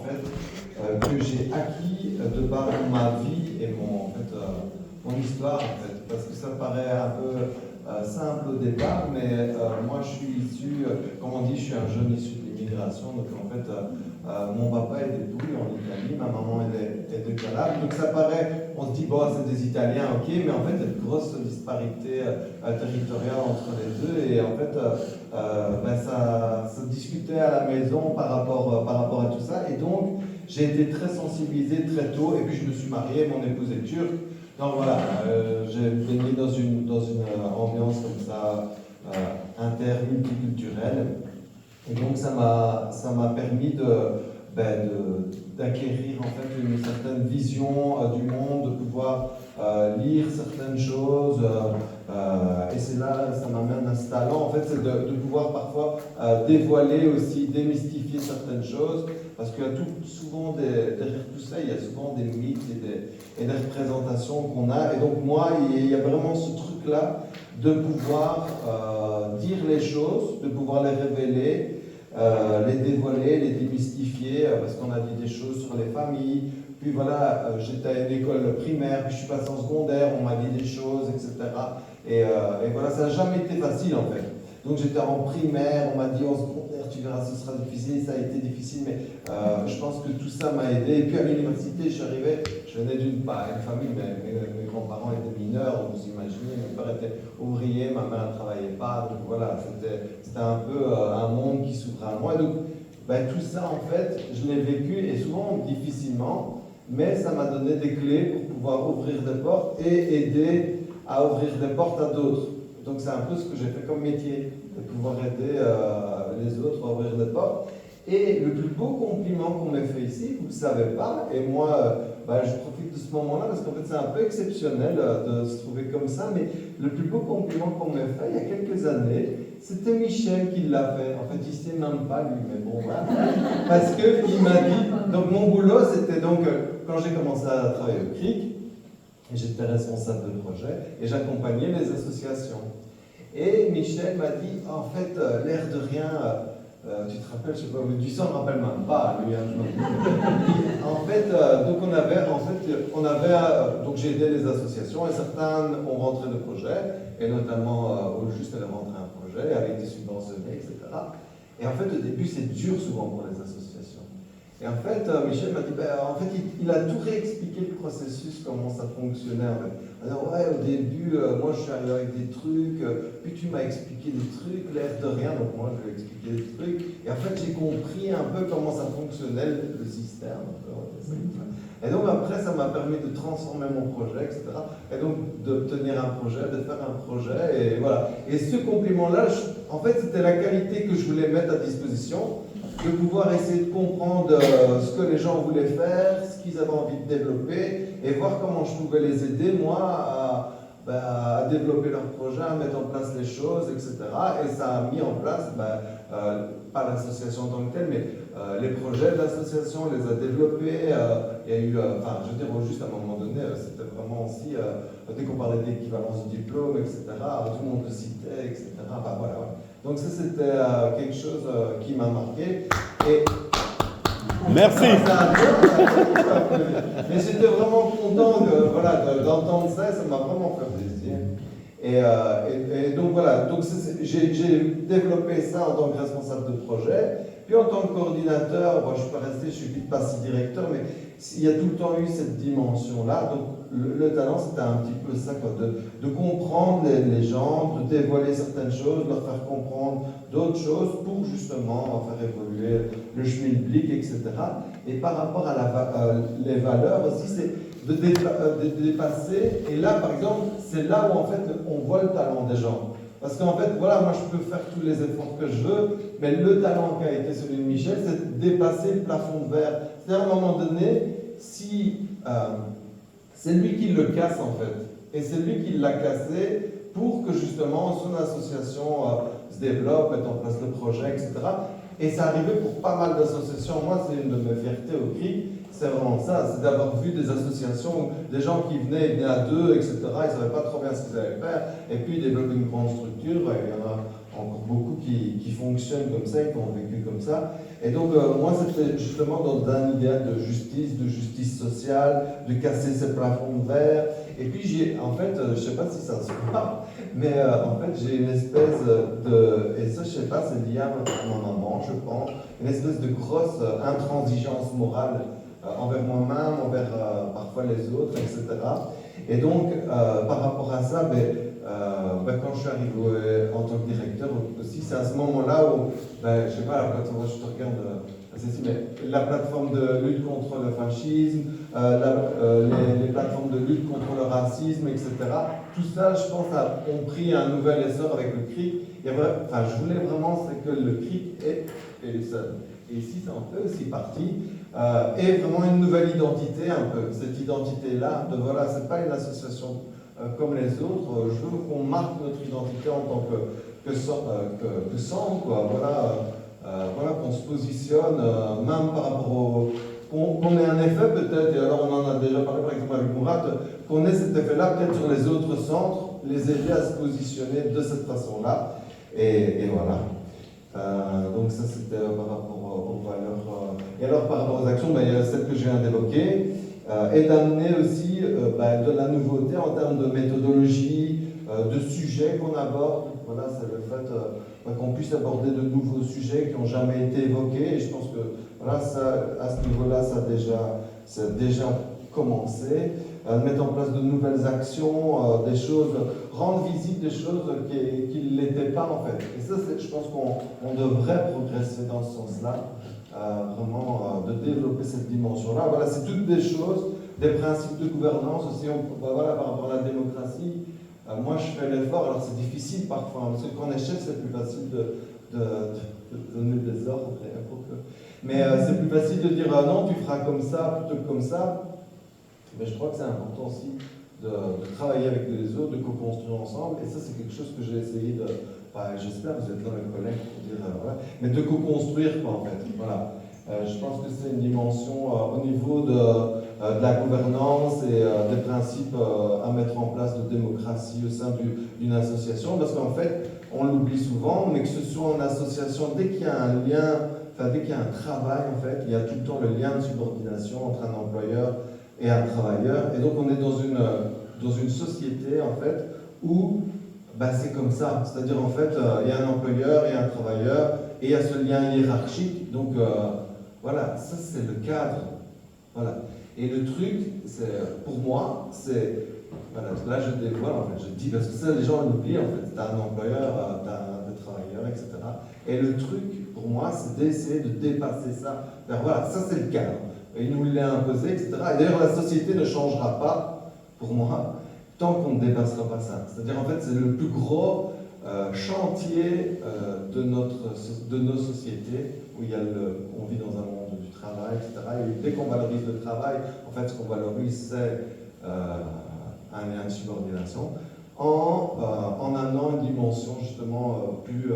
fait, que j'ai acquis de par ma vie et mon histoire, en fait. Parce que ça paraît un peu simple au départ, mais moi je suis issu, comme on dit, je suis un jeune issu de l'immigration. Donc en fait, mon papa est de Puglia en Italie, ma maman est de Calabre. Donc ça paraît, on se dit, bon, c'est des Italiens, ok, mais en fait, il y a une grosse disparité territoriale entre les deux. Et en fait, ça se discutait à la maison par rapport à tout ça. Et donc, j'ai été très sensibilisé très tôt. Et puis, je me suis marié, mon épouse est turque. Donc voilà, j'ai baigné dans une ambiance comme ça, multiculturelle. Et donc ça m'a permis d'acquérir en fait une certaine vision du monde, de pouvoir lire certaines choses. Et c'est là, ça m'amène à ce talent, en fait, c'est de pouvoir parfois dévoiler aussi, démystifier certaines choses. Parce qu'il y a souvent derrière tout ça, il y a souvent des mythes et des représentations qu'on a. Et donc moi, il y a vraiment ce truc-là de pouvoir dire les choses, de pouvoir les révéler, les dévoiler, les démystifier, parce qu'on a dit des choses sur les familles. Puis voilà, j'étais à une école primaire, puis je suis passé en secondaire, on m'a dit des choses, etc. Et voilà, ça n'a jamais été facile en fait. Donc j'étais en primaire, on m'a dit en secondaire, tu verras, ce sera difficile, ça a été difficile, mais je pense que tout ça m'a aidé. Et puis à l'université, je suis arrivé, je venais d'une famille, mes grands-parents étaient mineurs, vous imaginez, mon père était ouvrier, ma mère ne travaillait pas, donc voilà, c'était un peu un monde qui s'ouvrait à moi. Et donc tout ça, en fait, je l'ai vécu, et souvent difficilement, mais ça m'a donné des clés pour pouvoir ouvrir des portes et aider à ouvrir des portes à d'autres. Donc c'est un peu ce que j'ai fait comme métier, de pouvoir aider les autres à ouvrir des portes. Et le plus beau compliment qu'on m'ait fait ici, vous ne le savez pas, et moi je profite de ce moment-là parce qu'en fait c'est un peu exceptionnel de se trouver comme ça, mais le plus beau compliment qu'on m'ait fait il y a quelques années, c'était Michel qui l'a fait. En fait il ne sait même pas lui, mais bon voilà. Parce qu'il m'a dit, donc mon boulot c'était donc, quand j'ai commencé à travailler au CRIC, j'étais responsable de projet et j'accompagnais les associations. Et Michel m'a dit, en fait, l'air de rien, tu te rappelles, je sais pas, mais du sang ne rappelle même pas, lui. En fait, donc donc j'ai aidé les associations et certains ont rentré de projets, et notamment au Juste elle a rentré un projet avec des subventionnés, etc. Et en fait, au début, c'est dur souvent pour les associations. Et en fait, Michel m'a dit, il a tout réexpliqué le processus, comment ça fonctionnait. En fait. Alors, ouais, au début, moi je suis arrivé avec des trucs, puis tu m'as expliqué des trucs, l'air de rien, donc moi je lui ai expliqué des trucs. Et en fait, j'ai compris un peu comment ça fonctionnait le système. Et donc après, ça m'a permis de transformer mon projet, etc. Et donc d'obtenir un projet, de faire un projet, et voilà. Et ce compliment-là, en fait, c'était la qualité que je voulais mettre à disposition, de pouvoir essayer de comprendre ce que les gens voulaient faire, ce qu'ils avaient envie de développer, et voir comment je pouvais les aider, moi, à développer leur projet, à mettre en place les choses, etc. Et ça a mis en place, pas l'association en tant que telle, mais les projets de l'association, on les a développés. Il y a eu, je veux dire, juste à un moment donné, c'était vraiment aussi, dès qu'on parlait d'équivalence du diplôme, etc., tout le monde le citait, etc. Voilà. Donc ça, c'était quelque chose qui m'a marqué. Et merci. Mais j'étais vraiment content d'entendre ça, ça m'a vraiment fait plaisir. Et donc voilà, donc j'ai développé ça en tant que responsable de projet. Puis en tant que coordinateur, je ne suis pas resté, je suis vite passé directeur, mais il y a tout le temps eu cette dimension-là. Donc le talent, c'était un petit peu ça, quoi, de comprendre les gens, de dévoiler certaines choses, de leur faire comprendre d'autres choses pour justement faire évoluer le schmilblick, etc. Et par rapport à les valeurs aussi, c'est de dépasser. Et là, par exemple, c'est là où en fait on voit le talent des gens. Parce qu'en fait, voilà, moi je peux faire tous les efforts que je veux, mais le talent qui a été celui de Michel, c'est de dépasser le plafond de verre. C'est-à-dire à un moment donné, si c'est lui qui le casse en fait, et c'est lui qui l'a cassé pour que justement son association se développe, mette en place le projet, etc. Et ça arrivait pour pas mal d'associations. Moi, c'est une de mes fiertés au CRIC. C'est vraiment ça, c'est d'avoir vu des associations, des gens qui venaient, ils venaient à deux, etc. Ils ne savaient pas trop bien ce qu'ils allaient faire. Et puis, ils développaient une grande structure. Il y en a encore beaucoup qui fonctionnent comme ça et qui ont vécu comme ça. Et donc, moi, c'était justement dans un idéal de justice sociale, de casser ces plafonds de verre. Et puis, en fait, je ne sais pas si ça se voit, mais en fait, j'ai une espèce et ça, je ne sais pas, c'est lié à ma maman, je pense, une espèce de grosse intransigeance morale envers moi-même, envers parfois les autres, etc. Et donc, par rapport à ça, quand je suis arrivé en tant que directeur aussi, c'est à ce moment-là où, je sais pas, la plateforme, je te regarde, Cécile, mais la plateforme de lutte contre le fascisme, les plateformes de lutte contre le racisme, etc. Tout ça, je pense, ont pris un nouvel essor avec le CRIC. Je voulais vraiment que le CRIC et ici, c'est un peu aussi parti, ait vraiment une nouvelle identité, un peu. Cette identité-là, voilà, c'est pas une association comme les autres. Je veux qu'on marque notre identité en tant que sang, quoi. Voilà, qu'on se positionne, même par rapport qu'on ait un effet peut-être, et alors on en a déjà parlé par exemple avec Mourad, qu'on ait cet effet-là peut-être sur les autres centres, les aider à se positionner de cette façon-là, et voilà. Donc ça c'était par rapport aux valeurs. Et alors par rapport aux actions, il y a celle que je viens d'évoquer, et d'amener aussi de la nouveauté en termes de méthodologie, de sujets qu'on aborde. Voilà, c'est le fait qu'on puisse aborder de nouveaux sujets qui n'ont jamais été évoqués. Et je pense que voilà, ça, à ce niveau-là, ça a déjà commencé. Mettre en place de nouvelles actions, des choses, rendre visible des choses qui ne l'étaient pas en fait. Et ça, je pense qu'on devrait progresser dans ce sens-là, vraiment de développer cette dimension-là. Voilà, c'est toutes des choses, des principes de gouvernance aussi. Voilà, par rapport à la démocratie. Moi, je fais l'effort, alors c'est difficile parfois, parce que quand on est chef, c'est plus facile de donner des ordres. Mais c'est plus facile de dire non, tu feras comme ça plutôt que comme ça. Mais je crois que c'est important aussi de travailler avec les autres, de co-construire ensemble. Et ça, c'est quelque chose que j'ai essayé de. J'espère que vous êtes là, mes collègues, pour dire. Voilà. Mais de co-construire, quoi, en fait. Voilà. Je pense que c'est une dimension au niveau de la gouvernance et des principes à mettre en place de démocratie au sein d'une association, parce qu'en fait, on l'oublie souvent, mais que ce soit en association, dès qu'il y a un lien, dès qu'il y a un travail, en fait, il y a tout le temps le lien de subordination entre un employeur et un travailleur, et donc on est dans une société, en fait, où c'est comme ça, c'est-à-dire, en fait, il y a un employeur et un travailleur, et il y a ce lien hiérarchique, donc voilà, ça c'est le cadre. Voilà. Et le truc, pour moi, c'est. Voilà, là je dévoile, en fait, je dis, parce que ça, les gens l'oublient, en fait. Tu as un employeur, tu as des travailleurs, etc. Et le truc, pour moi, c'est d'essayer de dépasser ça. Voilà, ça c'est le cadre. Il nous l'a imposé, etc. Et d'ailleurs, la société ne changera pas, pour moi, tant qu'on ne dépassera pas ça. C'est-à-dire, en fait, c'est le plus gros chantier de nos sociétés, où on vit dans un monde du travail, etc. Et dès qu'on valorise le travail, en fait, ce qu'on valorise, c'est un lien de subordination, en amenant une dimension, justement, plus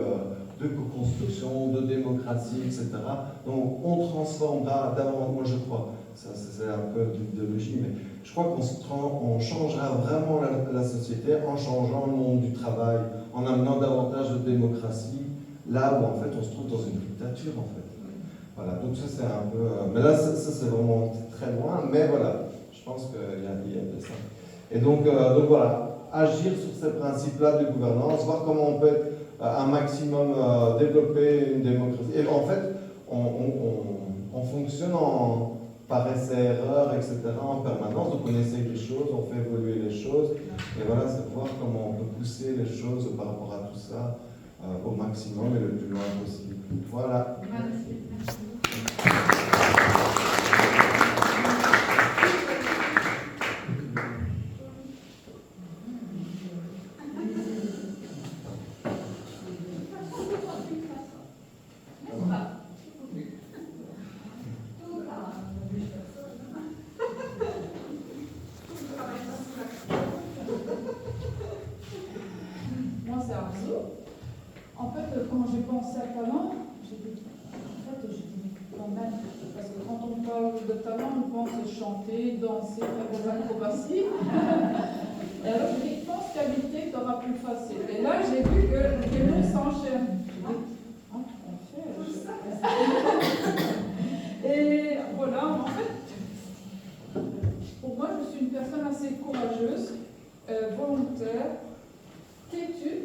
de co-construction, de démocratie, etc. Donc, on transformera davantage, moi je crois, ça c'est un peu d'idéologie, mais je crois qu'on changera vraiment la société en changeant le monde du travail, en amenant davantage de démocratie, là où en fait on se trouve dans une dictature en fait. Voilà, donc ça c'est un peu. Mais là, ça c'est vraiment très loin, mais voilà, je pense qu'il y a de ça. Et donc voilà, agir sur ces principes-là de gouvernance, voir comment on peut être un maximum développer une démocratie. Et en fait, on fonctionne par essai-erreur, etc., en permanence. Donc on essaye des choses, on fait évoluer les choses. Et voilà, c'est voir comment on peut pousser les choses par rapport à tout ça au maximum et le plus loin possible. Voilà. Merci. Moi, c'est Arzo. En fait, quand j'ai pensé à talent, j'ai dit, quand même, parce que quand on parle de talent, on pense chanter, danser, faire des acrobaties. Et alors, je pense qu'il y qualité, tu auras plus facile. Et là, j'ai vu que les mots s'enchaînent. Et voilà, en fait, pour moi, je suis une personne assez courageuse, volontaire, têtue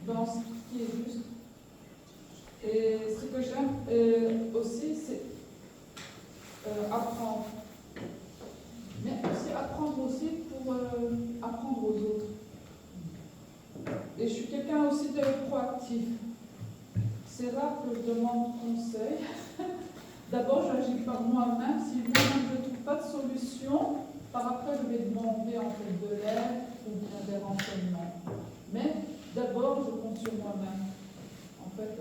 dans ce qui est juste. Et ce que j'aime aussi, c'est apprendre. Mais aussi apprendre aussi pour apprendre aux autres. Et je suis quelqu'un aussi de proactif. C'est rare que je demande conseil. D'abord, j'agis par moi-même. Si moi-même je ne trouve pas de solution, par après, je vais demander en fait de l'aide ou bien des renseignements. Mais d'abord, je compte sur moi-même. En fait,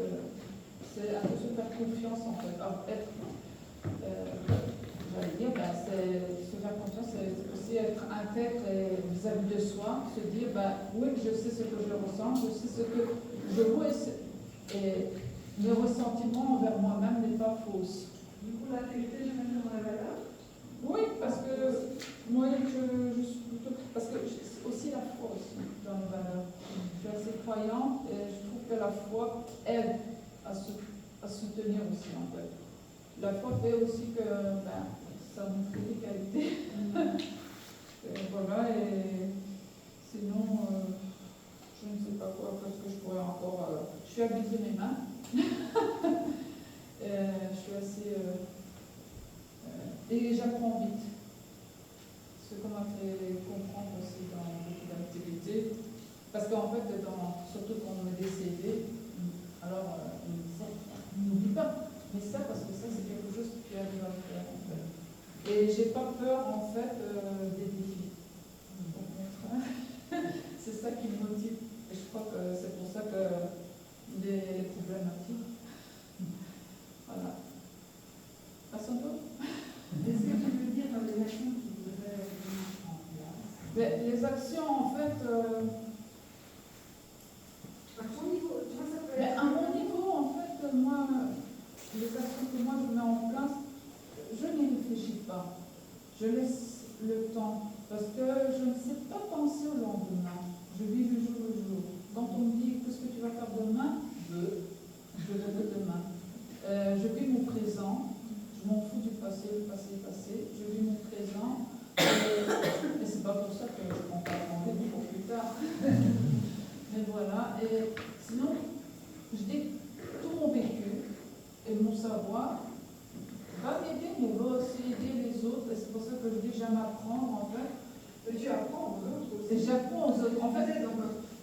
c'est un peu se faire confiance en fait. J'allais dire, c'est se faire confiance, c'est aussi être intègre vis-à-vis de soi, se dire, oui, je sais ce que je ressens, je sais ce que je vois et le ressentiment envers moi-même n'est pas fausse. Du coup, l'intégrité, je mets dans la valeur. Oui, parce que moi, je suis plutôt... Parce que c'est aussi la foi aussi dans les valeurs. Je suis assez croyante et je trouve que la foi aide à se tenir aussi, en fait. La foi fait aussi que ça nous fait des qualités. Et voilà, et sinon, je ne sais pas quoi, parce que je pourrais encore... je suis habillée de mes mains. Je suis assez... et j'apprends vite. Ce qu'on m'a fait comprendre aussi dans beaucoup d'activités. Parce qu'en fait, surtout quand on met des CV, alors on me disait, n'oublie pas. Mais ça, parce que ça, c'est quelque chose que tu arrives à faire, en fait. Et j'ai pas peur, en fait, des défis. Au contraire, c'est ça qui me motive. Et je crois que c'est pour ça que les problèmes m'attirent. Voilà. Passons d'autres. Est-ce que tu veux dire dans les actions que tu voudrais mettre en place? Les actions, en fait... À ton niveau, tu vois, ça peut être... à mon niveau, en fait, moi... Les actions que moi je mets en place, je n'y réfléchis pas. Je laisse le temps. Parce que je ne sais pas penser au lendemain. Je vis le jour le jour. Quand on me dit qu'est-ce que tu vas faire demain, je verrai demain. Je vis mon présent. Je m'en fous du passé, le passé est passé. Je vis mon présent. Et c'est pas pour ça que je prends pas rendez-vous pour plus tard. Mais voilà. Et sinon, je dis tout mon vécu. Et mon savoir va m'aider, mais va aussi aider les autres. Et c'est pour ça que je dis j'aime apprendre, en fait. Mais tu apprends aux autres aussi. Et j'apprends aux autres. En fait,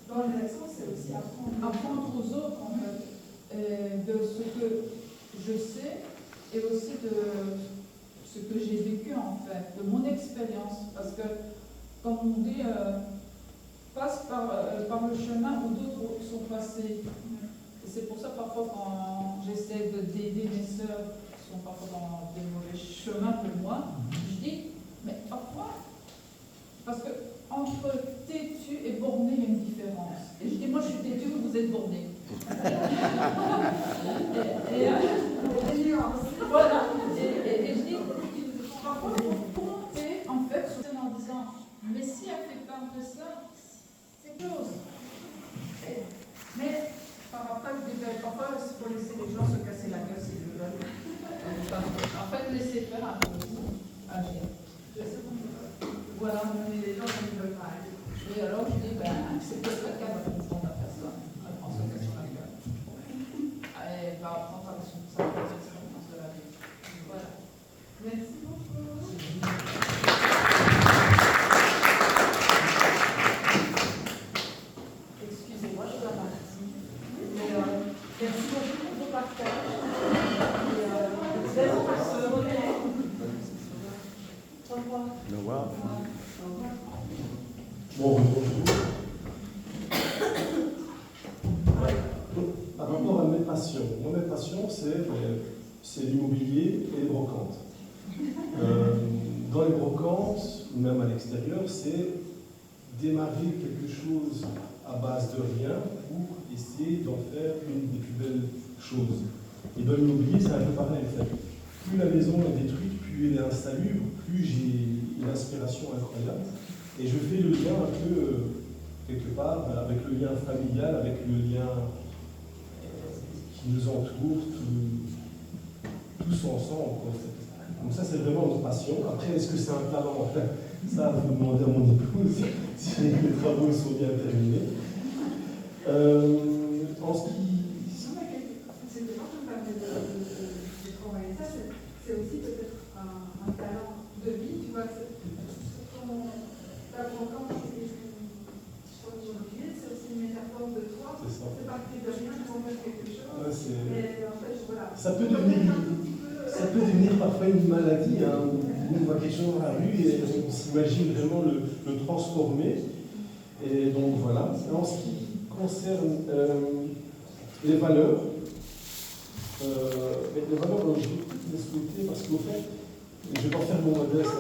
dans les actions, c'est aussi apprendre. Apprendre aux autres, en fait. De ce que je sais et aussi de ce que j'ai vécu, en fait. De mon expérience. Parce que, comme on dit, passe par le chemin où d'autres sont passés. Et c'est pour ça, parfois, quand j'essaie d'aider mes sœurs qui sont parfois dans des mauvais chemins que moi, je dis, mais parfois, parce que entre têtu et borné, il y a une différence. Et je dis, moi, je suis têtu, vous êtes borné. Voilà. Et je dis, parfois, il faut compter, en fait, en disant, mais si elle fait part de ça, c'est chose. Mais, par après, je dis, parfois, il faut laisser les gens se casser la gueule s'ils le veulent. En fait, laisser faire un peu agir. Voilà, mais les gens ne veulent pas agir. Et alors, je dis, c'est peut-être le cas de comprendre la personne. Elle prend sa question la gueule. Elle va apprendre à sa expérience de la vie. Voilà. Merci beaucoup. Excusez-moi, je dois partir. Mais merci beaucoup pour vos partages. J'espère qu'on se reverra. Au revoir. Au revoir. Bon, par rapport à mes passions, moi, mes passions, c'est l'immobilier et les brocantes. Dans les brocantes, ou même à l'extérieur, c'est démarrer quelque chose à base de rien pour essayer d'en faire une des plus belles choses. Et dans l'immobilier, c'est un peu pareil. En fait. Plus la maison est détruite, plus elle est insalubre, plus j'ai une inspiration incroyable. Et je fais le lien un peu quelque part, avec le lien familial, avec le lien qui nous entoure, tous ensemble. Donc ça, c'est vraiment notre passion. Après, est-ce que c'est un talent? Ça, vous demandez à mon épouse si les travaux sont bien terminés. En ce qui... C'est quand je me permets de travailler ça, c'est aussi peut-être un talent de vie, tu vois. C'est aussi une métaphore de toi. C'est parti de rien pour faire quelque chose. Ouais, et en fait, voilà. Ça peut devenir parfois une maladie, hein, où on voit quelque chose dans la rue et on s'imagine vraiment le transformer. Et donc voilà. En ce qui concerne les valeurs, je vais peut-être les souhaiter parce qu'au fait, je ne vais pas faire mon modeste,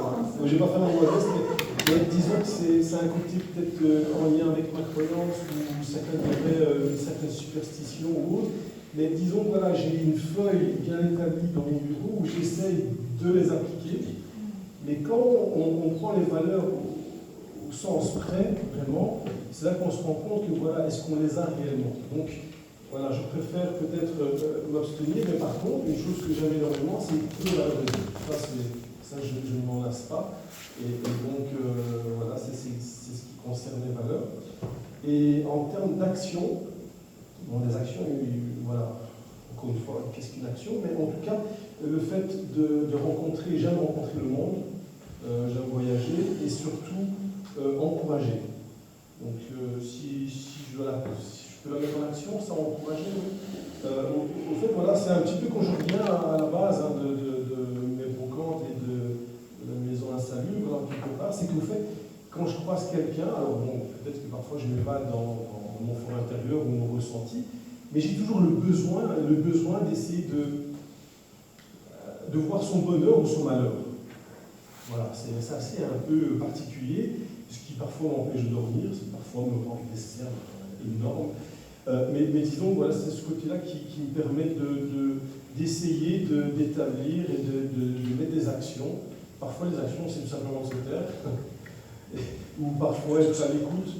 mais disons que c'est un côté peut-être en lien avec ma croyance ou certains diraient une certaine superstition ou autre. Mais disons que voilà, j'ai une feuille bien établie dans mon bureau où j'essaye de les appliquer. Mais quand on prend les valeurs au sens près, vraiment, c'est là qu'on se rend compte que voilà, est-ce qu'on les a réellement. Donc voilà, je préfère peut-être m'abstenir, mais par contre, une chose que j'aime énormément, c'est les valeurs de Dieu. Ça, je ne m'en lasse pas. Et donc voilà, c'est ce qui concerne les valeurs. Et en termes d'action, bon, les actions, voilà, encore une fois, qu'est-ce qu'une action? Mais en tout cas, le fait de rencontrer, j'aime rencontrer le monde, j'aime voyager et surtout encourager. Donc si je peux la mettre en action, ça encourager. Au fait, voilà, c'est un petit peu quand je reviens à la base hein, de mes brocantes et de la maison insalubre, voilà, quelque part, c'est qu'au fait, quand je croise quelqu'un, alors bon, peut-être que parfois je m'évade dans mon fort intérieur ou mon ressenti, mais j'ai toujours le besoin d'essayer de voir son bonheur ou son malheur. Voilà, c'est assez un peu particulier, ce qui parfois m'empêche de dormir, ce qui parfois me rend nécessaire énorme. Mais disons, voilà, c'est ce côté-là qui me permet d'essayer d'établir et de mettre des actions. Parfois, les actions, c'est tout simplement de se taire, ou parfois être à l'écoute,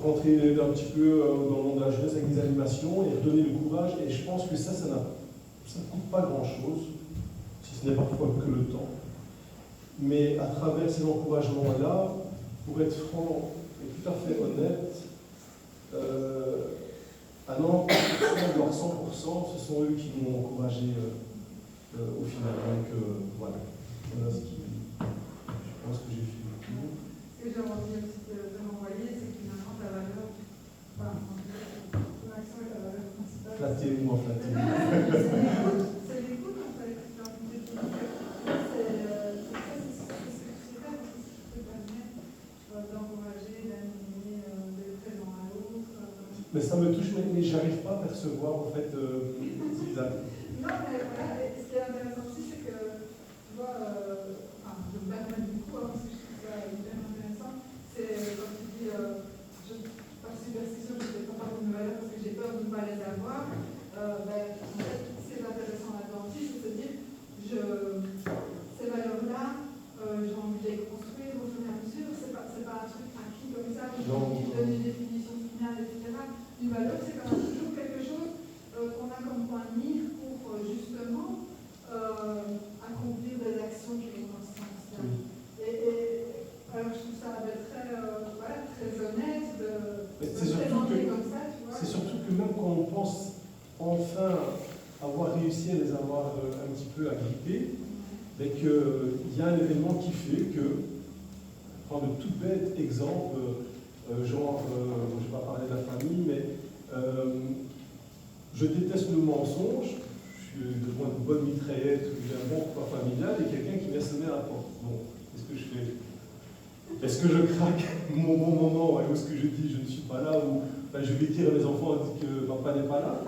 rentrer un petit peu dans le monde de la jeunesse avec des animations et redonner le courage. Et je pense que ça ne coûte pas grand-chose, si ce n'est parfois que le temps. Mais à travers ces encouragements-là, pour être franc et tout à fait honnête, à non, à 100%, ce sont eux qui m'ont encouragé au final. Donc voilà, ce qui, je pense que j'ai fait le tour. Ce que j'ai envie aussi de renvoyer, c'est que finalement ta valeur, enfin, ton action est ta valeur principale. Flattez-moi, flattez-moi. C'est l'écoute en fait. D'encourager, d'animer, d'être présent à l'autre. Mais ça me touche, mais j'arrive pas à percevoir en fait Sylvia. Non, mais voilà, et ce qui est intéressant aussi, c'est que, tu vois, je me permets du coup, parce que je trouve ça hyper intéressant, c'est quand tu dis, par superstition, je ne vais pas parler de mes valeurs parce que j'ai peur de ne pas les avoir, en fait, ce qui est intéressant là-dedans aussi, c'est de se dire, ces valeurs-là, j'ai envie de les construire au fur et à mesure, c'est pas un truc acquis comme ça, qui donne une définition finale, etc. Une valeur, c'est quand même toujours quelque chose qu'on a comme point de mire pour justement accomplir des actions qui vont dans ce sens-là. Et alors je trouve ça très honnête de présenter comme ça, tu vois. C'est surtout que même quand on pense enfin avoir réussi à les avoir un petit peu agrippés, mais qu'il y a un événement qui fait que, prendre de tout bête exemple, je ne vais pas parler de la famille, mais je déteste le mensonge, je suis devant une bonne mitraillette, j'ai un bon repas familial et quelqu'un qui vient sonner à la porte. Bon, qu'est-ce que je fais? Est-ce que je craque mon bon moment, ou est-ce que je dis je ne suis pas là, ou je vais dire à mes enfants que papa n'est pas là?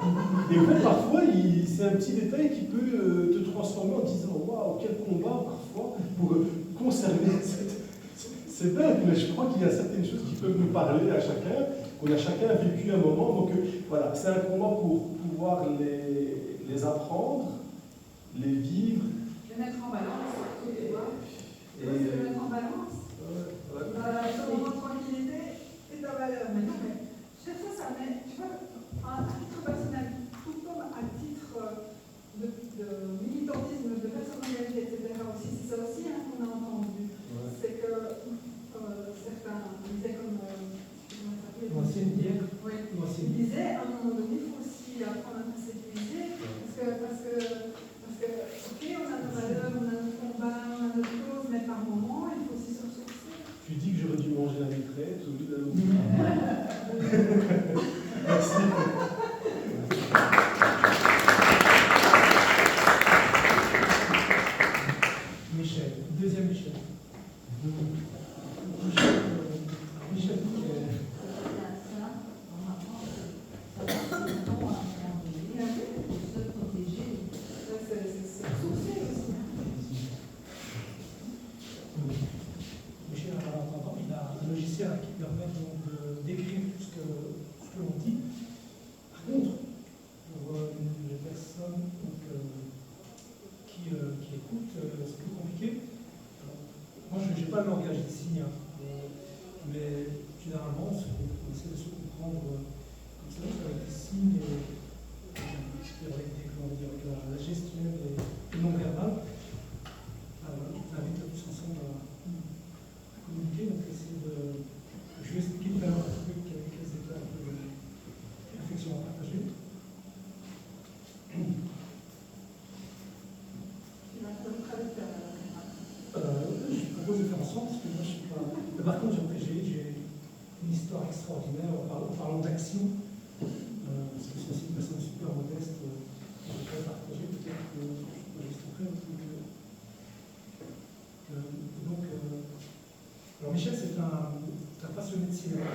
Et en fait, parfois, c'est un petit détail qui peut te transformer en disant waouh, quel combat parfois pour conserver cette. C'est bête, mais je crois qu'il y a certaines choses qui peuvent nous parler à chacun, qu'on a chacun vécu un moment. Donc voilà, c'est un combat pour pouvoir les apprendre, les vivre. Les mettre en balance, tu vois. Et les mettre en balance. Dans un moment de tranquillité, pas le langage des signes, hein. Mais généralement, on essaie de se comprendre comme ça, avec des signes, avec la gestuelle et non verbale. Alors, je vous invite tous ensemble à communiquer, donc essayer de. Je vais expliquer tout à l'heure un truc avec les étapes de réflexion à partager. Je propose de faire ensemble, parce que moi je ne suis pas. Mais par contre, j'ai une histoire extraordinaire en parlant d'action, parce que je suis aussi une personne super modeste, je vais partager, peut-être que je peux juste après. Alors Michel, c'est un passionné de cinéma,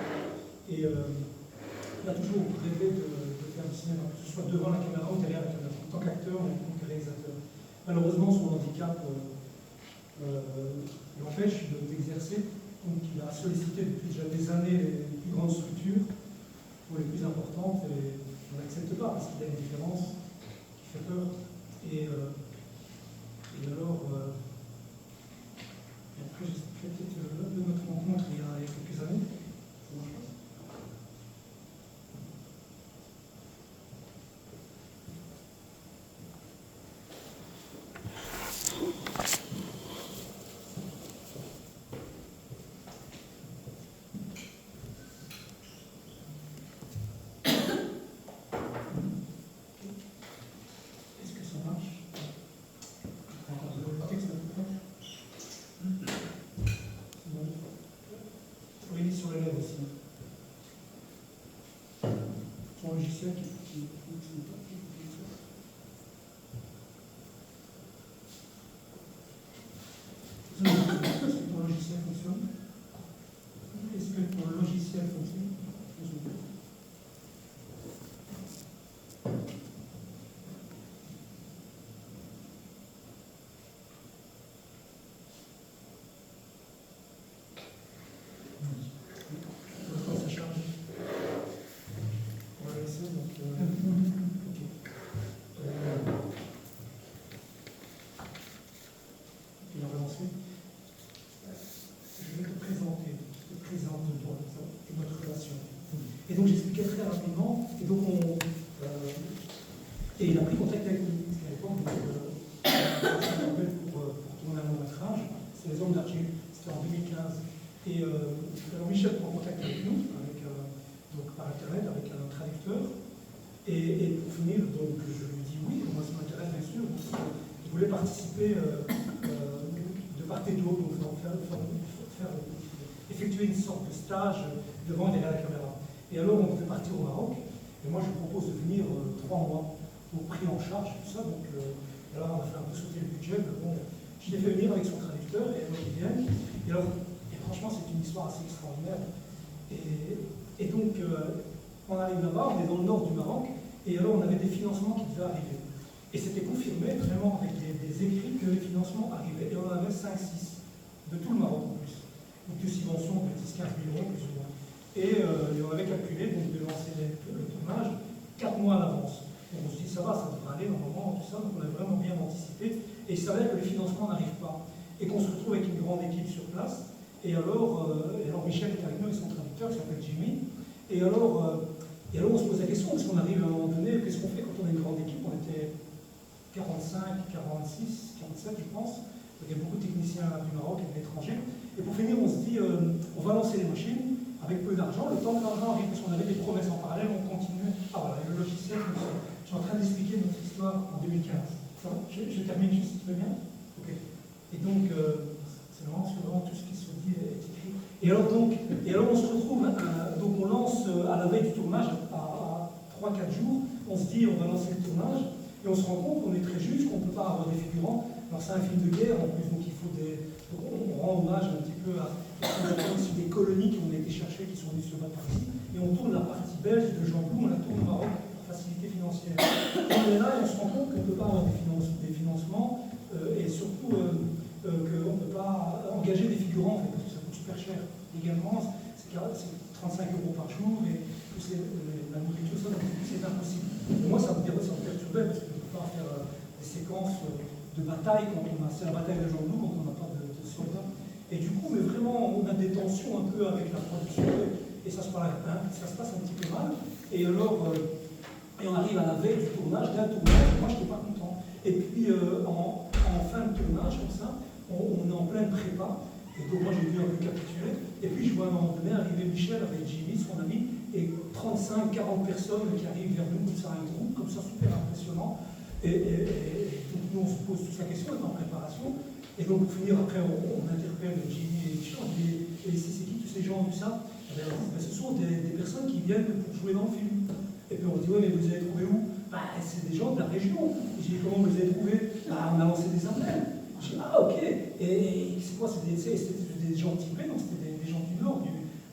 et il a toujours rêvé de faire du cinéma, que ce soit devant la caméra ou derrière la caméra, en tant qu'acteur ou en tant que réalisateur. Malheureusement, son handicap l'empêche d'exercer. Donc il a sollicité depuis déjà des années les plus grandes structures pour les plus importantes et on n'accepte pas parce qu'il y a une différence qui fait peur. Et alors, après j'ai peut-être de notre rencontre il y a quelques années. Ça marche pas. Sur les lèvres aussi. Ton logiciel qui fonctionne pas. Est-ce que ton logiciel fonctionne? Est-ce que ton logiciel fonctionne? Et donc j'expliquais très rapidement, et donc et il a pris contact avec nous, parce qu'à l'époque, pour tourner un long métrage, c'est Les Hommes d'Argile, c'était en 2015. Et alors Michel prend contact avec nous, donc par internet, avec un traducteur, et pour finir, donc je lui dis oui, moi ça m'intéresse bien sûr, je voulais participer de part et d'autre, donc effectuer une sorte de stage devant et derrière la caméra. Et alors, on devait partir au Maroc, et moi, je propose de venir 3 mois pour pris en charge, tout ça. Donc, là, on a fait un peu sauter le budget, mais bon, je l'ai fait venir avec son traducteur, et elle vient. Et franchement, c'est une histoire assez extraordinaire. Et donc, on arrive là-bas, on est dans le nord du Maroc, et alors, on avait des financements qui devaient arriver. Et c'était confirmé, vraiment, avec des écrits, que les financements arrivaient, et on en avait 5-6, de tout le Maroc en plus. Donc, de subventions de 10-15 000 euros, plus ou moins. Et on avait calculé donc, de lancer le tournage 4 mois à l'avance. Donc on se dit ça va, ça devrait aller normalement, tout ça, donc on a vraiment bien anticipé. Et il s'avère que les financements n'arrivent pas. Et qu'on se retrouve avec une grande équipe sur place. Et alors Michel est avec nous, et son traducteur qui s'appelle Jimmy. Et alors on se pose la question, parce qu'on arrive à un moment donné, qu'est-ce qu'on fait quand on a une grande équipe? On était 45, 46, 47 je pense. Il y a beaucoup de techniciens du Maroc et de l'étranger. Et pour finir, on se dit, on va lancer les machines. Avec peu d'argent, le temps que l'argent arrive, parce qu'on avait des promesses en parallèle, on continuait. Ah voilà, le logiciel, je suis en train d'expliquer notre histoire en 2015. Ça va, je termine juste, tu veux bien? Ok. Et donc, c'est vraiment tout ce qui se dit est écrit. Et alors on se retrouve, donc on lance à la veille du tournage, à 3-4 jours, on se dit, on va lancer le tournage, et on se rend compte qu'on est très juste, qu'on ne peut pas avoir des figurants. Alors c'est un film de guerre, en plus, donc il faut on rend hommage un petit peu à des colonies qui ont été cherchées, qui sont venues se battre ici, et on tourne la partie belge de Jean Blou, on la tourne au Maroc pour facilité financière. On est là et on se rend compte qu'on ne peut pas avoir des financements, et surtout qu'on ne peut pas engager des figurants, en fait, parce que ça coûte super cher. Également, c'est 35 € par jour, et la nourriture, ça, c'est impossible. Et moi, ça me perturbait, parce qu'on ne peut pas faire des séquences de bataille quand on a. C'est la bataille de Jean Blou quand on n'a pas de soldats. Et du coup, mais vraiment, on a des tensions un peu avec la production, et ça se passe un petit peu mal. Et alors, et on arrive à la veille du tournage, d'un tournage, moi je n'étais pas content. Et puis, en fin de tournage, comme ça, on est en pleine prépa, et donc moi j'ai dû un peu capituler. Et puis je vois à un moment donné arriver Michel avec Jimmy, son ami, et 35-40 personnes qui arrivent vers nous, comme ça, un groupe, comme ça, super impressionnant. Et donc nous on se pose toute la question, on est en préparation. Et donc pour finir, après on interpelle Jimmy et Michel, on dit, et ici c'est qui tous ces gens, tout ça? Ce sont des personnes qui viennent pour jouer dans le film. Et puis on dit, ouais, mais vous les avez trouvés où? Bah, c'est des gens de la région. J'ai dit, comment vous les avez trouvés? Bah, on a lancé des appels. J'ai dit, ah, ok. Et c'est quoi? C'était des gens typés, donc c'était des gens du Nord.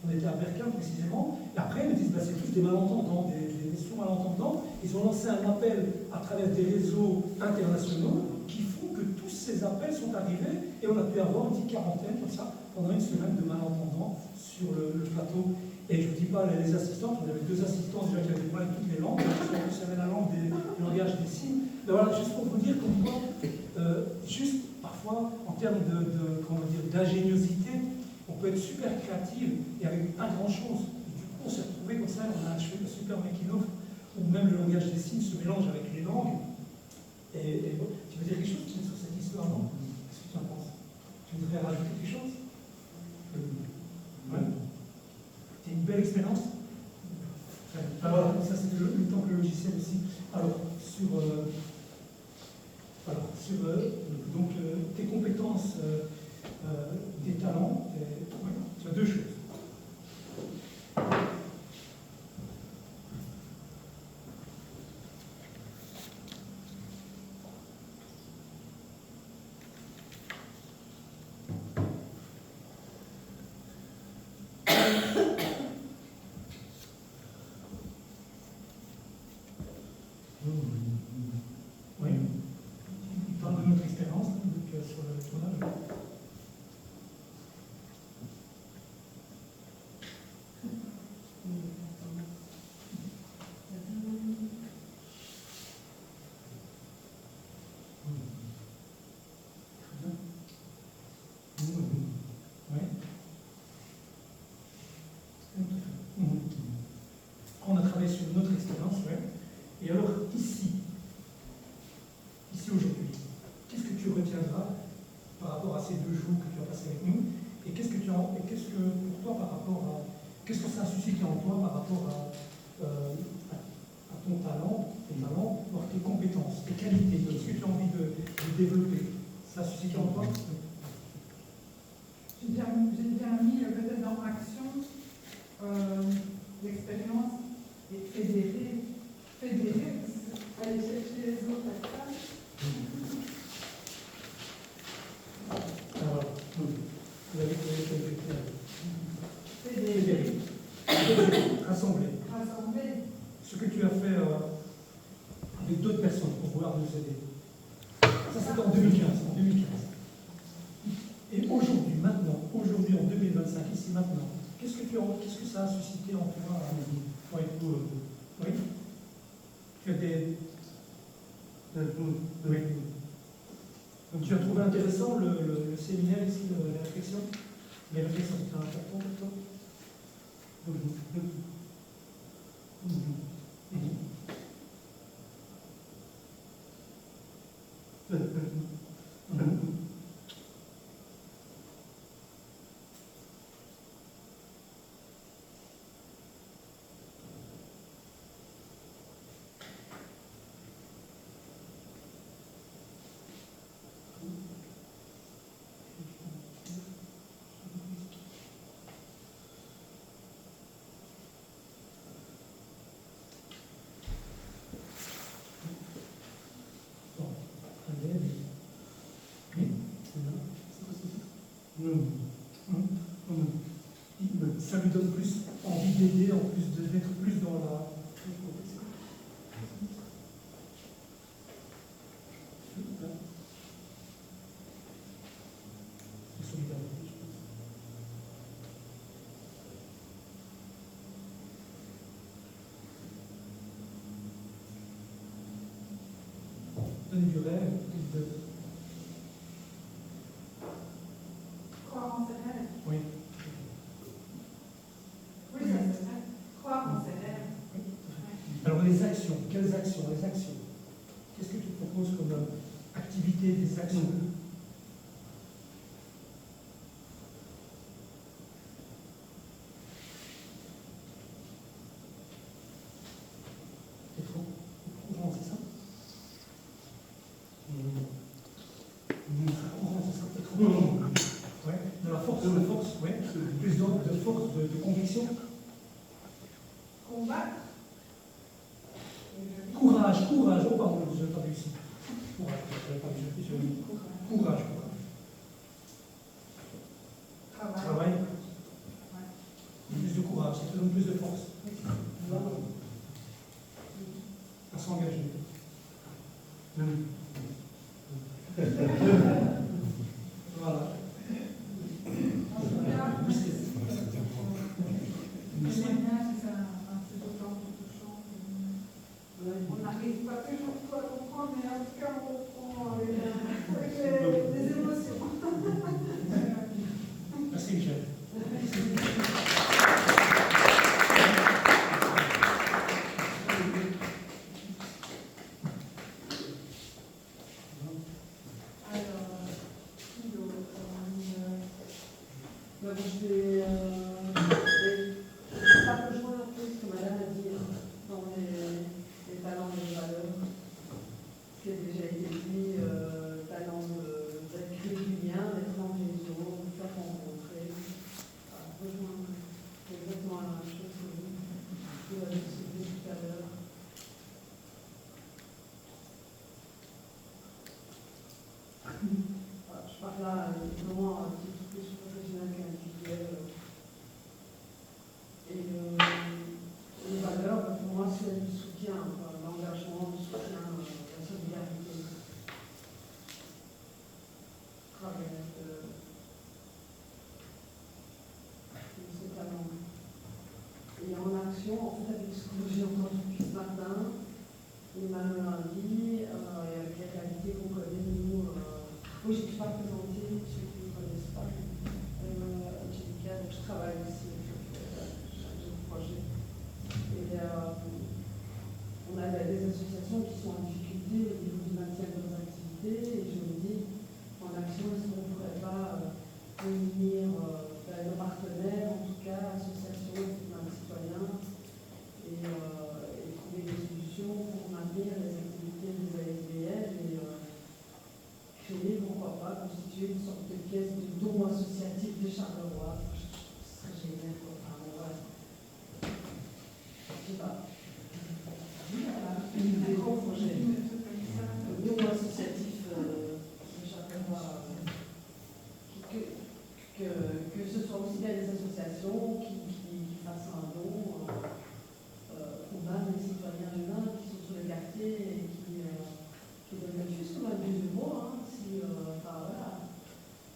On était à Berquin précisément. Et après, ils me disent, bah, c'est tous des malentendants, des sourds malentendants. Ils ont lancé un appel à travers des réseaux internationaux qui font que tous ces appels sont arrivés. Et on a pu avoir une petite quarantaine, comme ça, pendant une semaine de malentendants sur le plateau. Et je ne vous dis pas les assistantes, on avait 2 assistants déjà qui avaient des problèmes avec toutes les langues, qui savaient la langue du langage des signes. Mais voilà, juste pour vous dire comme quoi, juste parfois, en termes d'ingéniosité, on peut être super créative et avec pas grand-chose. Du coup, on s'est retrouvé comme ça, on a un super making-of, où même le langage des signes se mélange avec les langues. Et tu veux dire quelque chose sur cette histoire, non? Qu'est-ce que tu en penses? Tu voudrais rajouter quelque chose? Ouais. C'est une belle expérience. Alors, ça c'était le temps que le logiciel aussi. Alors, sur donc, tes compétences, tes talents, tu as 2 choses. Oui. Il parle de notre expérience donc, sur le tournage. Oui. On a travaillé sur notre expérience, oui. Et alors, ici aujourd'hui, qu'est-ce que tu retiendras par rapport à ces 2 jours que tu as passés avec nous? Et qu'est-ce que pour toi par rapport à. Qu'est-ce que ça a suscité en toi par rapport à ton talent, tes talents, voire tes compétences, tes qualités, ce que tu as envie de développer? Ça a suscité en toi? J'ai bien mis peut-être dans action l'expérience et fédérer, aller chercher les autres à ça. Alors, vous avez Fédérer. Rassembler. Ce que tu as fait avec d'autres personnes pour pouvoir nous aider. Ça, c'était en 2015. Et aujourd'hui, maintenant, en 2025, ici, maintenant, qu'est-ce que ça a suscité en toi? Oui. Tu as des. Oui. Donc, tu as trouvé intéressant le séminaire ici, les réflexions? Les réflexions, c'est important pour toi? Ça lui donne plus envie d'aider, en plus d'être plus dans la. Solidarité, je pense. Donner du rêve, Croire en Oui. Oui, ça c'est vrai. Croire en ses rêves. Alors les actions, quelles actions? Les actions. Qu'est-ce que tu proposes comme activité, des actions? C'est trop courant, c'est ça? Courant, ça sera peut-être trop courant. Ouais. De la force, ouais. Plus de force, de conviction. Combattre. Courage, oh pardon, je n'ai pas vu ici. Courage, je n'ai pas vu, je dis courage. Travail. Plus de courage, ça te donne plus de force. À s'engager. Voilà. On n'arrive pas toujours à comprendre, mais en tout cas, on comprend avec les émotions. Merci Michel. Je vais pas rejoindre un peu ce que Madame a dit dans les talents et les valeurs. Ce qui a déjà été dit, talent d'être créer du lien, d'être dans les autres, de faire rencontrer. Rejoindre exactement la même chose que vous avez soulevé tout à l'heure. Je parle là vraiment un petit peu plus professionnel qu'individuel. Et les valeurs, pour moi, c'est du soutien, l'engagement, du soutien, la solidarité. Travers de ce talent. Et en action, en fait, avec ce que j'ai entendu depuis ce matin, Emmanuel a dit, et avec les réalités qu'on connaît, nous, oui, je ne suis pas présentée, ceux qui ne me connaissent pas. Angélica, donc je travaille aussi avec le projet. Et on a des associations qui sont en difficulté au niveau du maintien de leurs activités. Et je me dis, en action, est-ce qu'on ne pourrait pas réunir nos partenaires, en tout cas, associations, citoyens, et trouver des solutions pour maintenir les activités des ASBL et créer, pourquoi pas, constituer une sorte de pièce de don associatif de Charleroi. Ce serait génial, quoi. Enfin, voilà. Je sais pas. Un gros projet. Un don associatif de Charleroi. Que ce soit aussi bien des associations qui fassent un don pour même les citoyens humains qui sont sur les quartiers et qui donnent juste comme un 2 euros. Hein, voilà.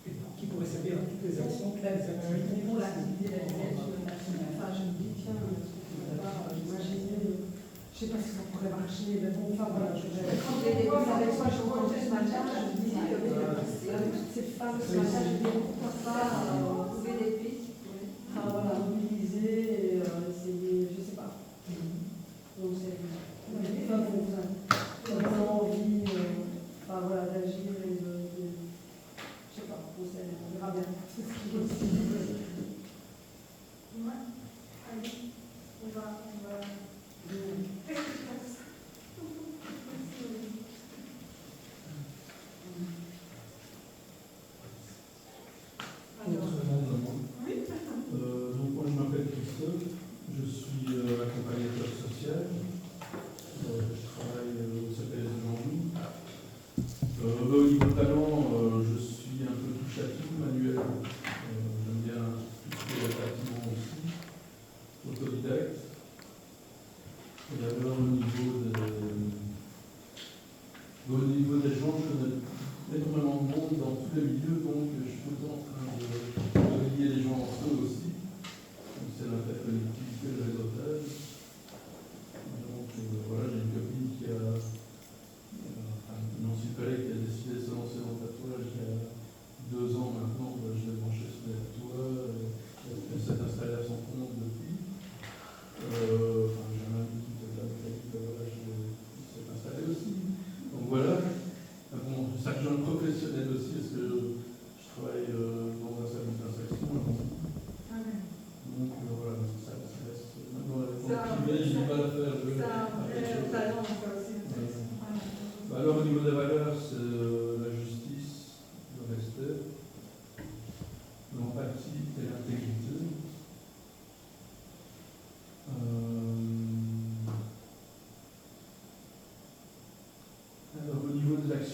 Et pour qui pourrait servir à toutes les actions, toutes les activités. Pour l'activité d'ASBL sur le national. Enfin, je me dis, tiens, est-ce qu'on ne pourrait pas imaginer, je ne sais pas si ça pourrait marcher, mais bon, enfin voilà, je vais. Quand j'ai des avec toi, je rencontrais ce matin, je me dis, toutes ces femmes ce matin, je me dis, pourquoi pas trouver des pistes, voilà, mobiliser, et essayer, je ne sais pas. Donc, c'est des femmes qui ont envie, voilà, d'agir et de. Je sais pas, on verra bien ce qui est possible. Ouais. Allez, on va. Qu'est-ce qui se passe?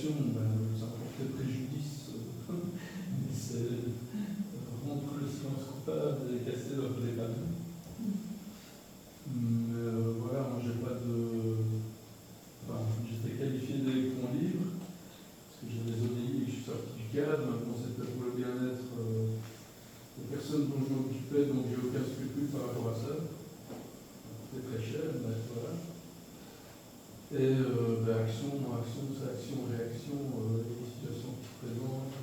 action, ça portait préjudice, mais c'est rompre le silence coupable et casser les panneaux. Mais voilà, moi j'ai pas de. Enfin, j'étais qualifié d'électron libre, parce que j'ai des ODI et que je suis sorti du cadre. Maintenant, c'était pour le bien-être des personnes dont je m'occupais, donc j'ai aucun scrupule par rapport à ça. C'est très cher, mais voilà. Et action, c'est action-réaction, les situations qui se présentent,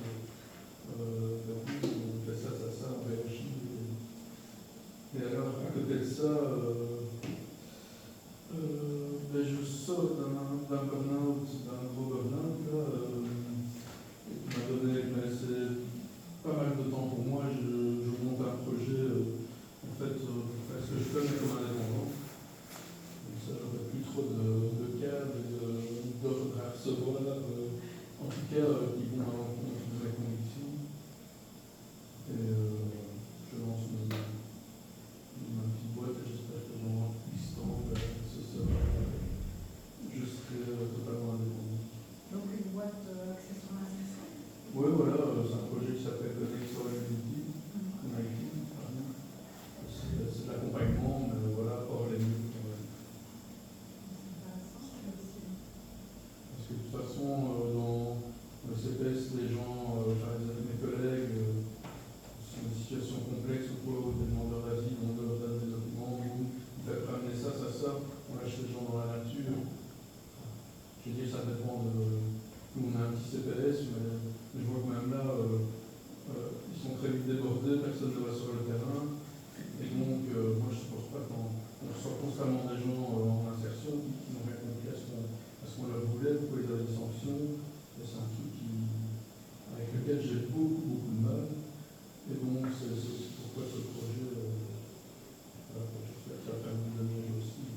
on fait ça, on réagit. Et alors, à côté de ça, je sors d'un burn-out, d'un gros burn-out, là, qui m'a donné, c'est pas mal de temps pour moi. Je monte un projet, en fait, pour faire ce que je fais, mais comme indépendant. Donc ça, j'aurais plus trop de cadres et d'ordres à recevoir, en tout cas, qui vont à l'encontre de mes convictions. Et je lance ma petite boîte et j'espère que dans X temps, je serai totalement indépendant. Donc une boîte axée sur l'insertion. Oui, voilà, c'est un projet qui s'appelle Connexion Unity. C'est l'accompagnement, mais voilà, hors les murs. Parce que de toute façon, dans le CPS, les gens, mes collègues, sont des situations complexes autour des demandeurs d'asile, on leur donne des documents, ils peuvent ramener ça, on lâche les gens dans la nature. Je veux dire, ça dépend de. Nous, on a un petit CPS, mais je vois que même là, ils sont très vite débordés, personne ne va sur le terrain. Et donc, moi, je ne supporte pas quand on reçoit constamment des gens en insertion qui n'ont rien compris à ce qu'on leur voulait, pourquoi ils avaient des sanctions. Et c'est un truc avec lequel j'ai beaucoup de mal. Et donc, c'est aussi pourquoi ce projet, j'espère que ça va faire beaucoup de neige aussi.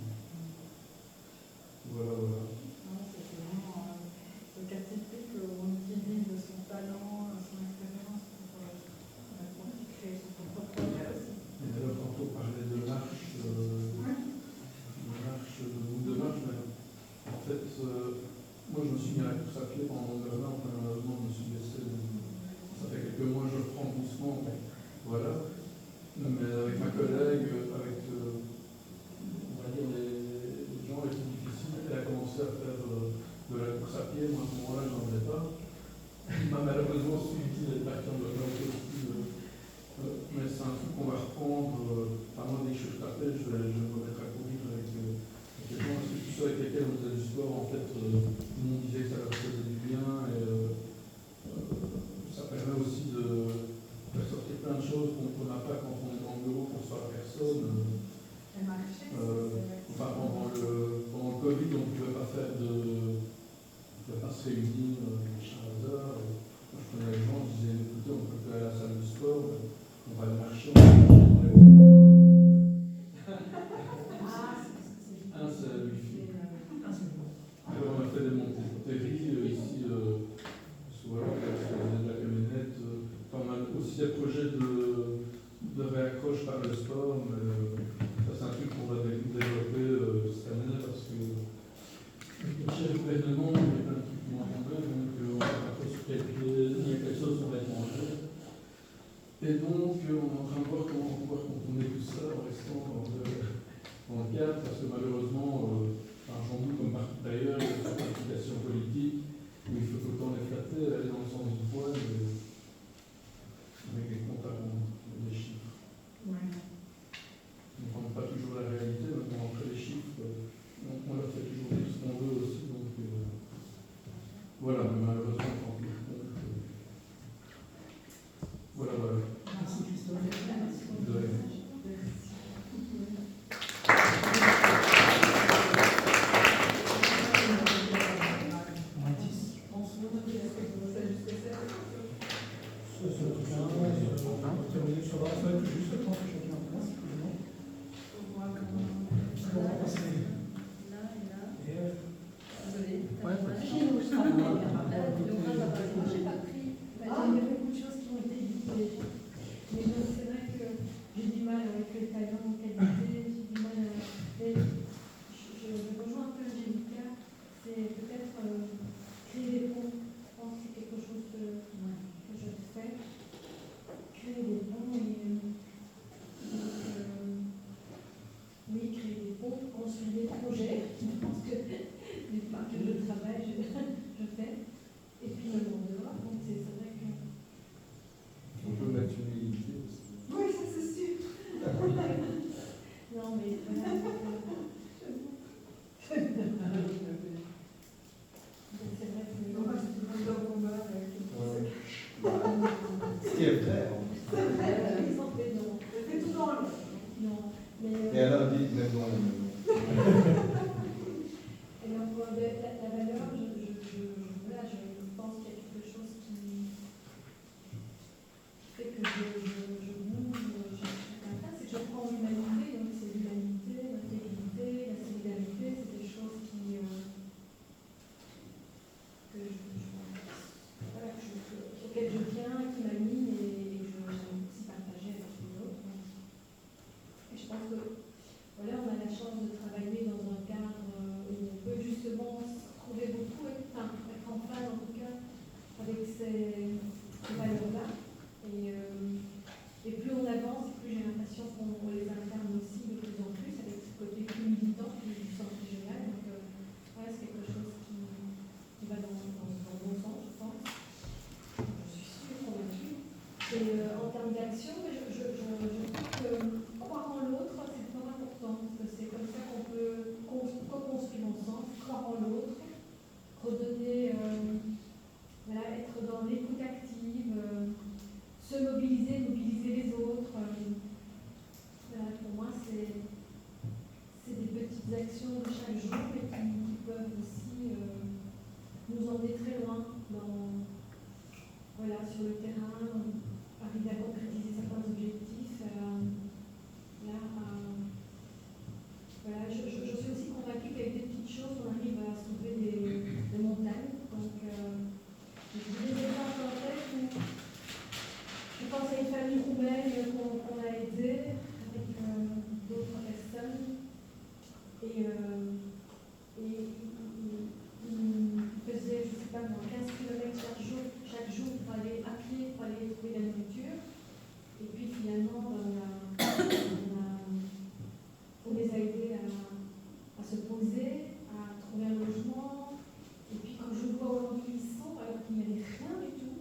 Voilà. C'est vraiment le cas typique où on utilise son talent, son expérience pour créer son propre projet aussi. Et alors, tantôt, on parlait de marche, mais en fait, moi je me suis mis à la course à pied pendant le burn-out, malheureusement, je me suis blessé. Ça fait quelques mois, je reprends doucement, mais voilà. Mais avec ma collègue, avec, on va dire, les gens les plus difficiles, elle a commencé à faire de la course à pied. Moi, à ce moment-là, je n'en faisais pas. Il m'a malheureusement suivi les parties en burn-out aussi. Mais c'est un truc qu'on va reprendre. Moi, dès que je suis tapé, je vais me remettre à courir avec les gens. Parce que tous ceux avec lesquels on faisait du sport, en fait, tout le monde disait que ça leur faisait du bien. Et ça permet aussi de faire sortir plein de choses qu'on n'a pas quand on est dans le bureau, qu'on ne soit personne. Et marcher, pendant le Covid, on ne pouvait pas faire on ne pouvait pas se réunir machin hasard. Moi, je prenais les gens, je disais, écoutez, on peut aller à la salle de sport. On va aller marcher, c'est le wifi. Alors on a fait des montées de terry ici, voilà, de la camionnette. On a aussi des projets de réaccroche par le sport, mais ça c'est un truc qu'on va développer cette année parce que chez le gouvernement, il y a plein de trucs qui vont tomber, donc on va pas trop sur quel pied, il y a quelque chose qu'on va être mangé. Et donc, on est en train de voir comment on va pouvoir contourner tout ça en restant dans le cadre, parce que malheureusement, j'en doute comme partout d'ailleurs, il y a cette implication politique où il faut tout le temps les flatter, aller dans le sens du poil, avec des comptes à rendre, des chiffres. Ouais. On ne prend pas toujours la réalité, mais après les chiffres, on leur fait toujours dire ce qu'on veut aussi. Donc, voilà, mais malheureusement, on prend plus de compte. Voilà. Merci Christophe. De rien. Il y a beaucoup de choses qui ont été éditées. Mais c'est vrai qui est vrai. C'est vrai, ils sont fait non. C'est tout dans le. Non. Mais, Et alors, dit, mais non. alors, la valeur, voilà, je pense qu'il y a quelque chose qui fait que je bouge, c'est que je prends l'humanité, donc c'est l'humanité, l'intégrité, la solidarité, c'est des choses auxquelles je tiens, qui m'animent et que je vais aussi partager avec les autres. Et je pense que voilà, on a la chance de travailler dans un cadre où on peut justement se trouver beaucoup, être en phase en tout cas avec ces valeurs-là. Et plus on avance, plus j'ai l'impression qu'on les incarne aussi de plus en plus avec ce côté plus militant, plus du centre régional. Donc voilà, c'est quelque chose qui va dans le bon sens, je pense. Je suis sûre, convaincue. Et en termes d'action, je trouve que croire en l'autre, c'est vraiment important, parce que c'est comme ça qu'on peut co-construire ensemble, croire en l'autre, redonner, voilà, être dans l'écoute active, se mobiliser les autres. Voilà, pour moi, c'est des petites actions de chaque jour et qui peuvent aussi nous emmener très loin voilà, sur le terrain, arriver à concrétiser certains objectifs. Voilà, je suis aussi convaincue qu'avec des petites choses, on arrive à soulever des montagnes. Donc, j'ai des exemples en tête où je pense à une famille roumaine qu'on a aidée avec d'autres personnes. Et il faisait, je ne sais pas moi, 15 km chaque jour pour aller à pied, pour aller trouver la nourriture. Et puis finalement, on les a aidés à se poser, à trouver un logement. Et puis quand je vois aujourd'hui ils sont, alors qu'il n'y avait rien du tout,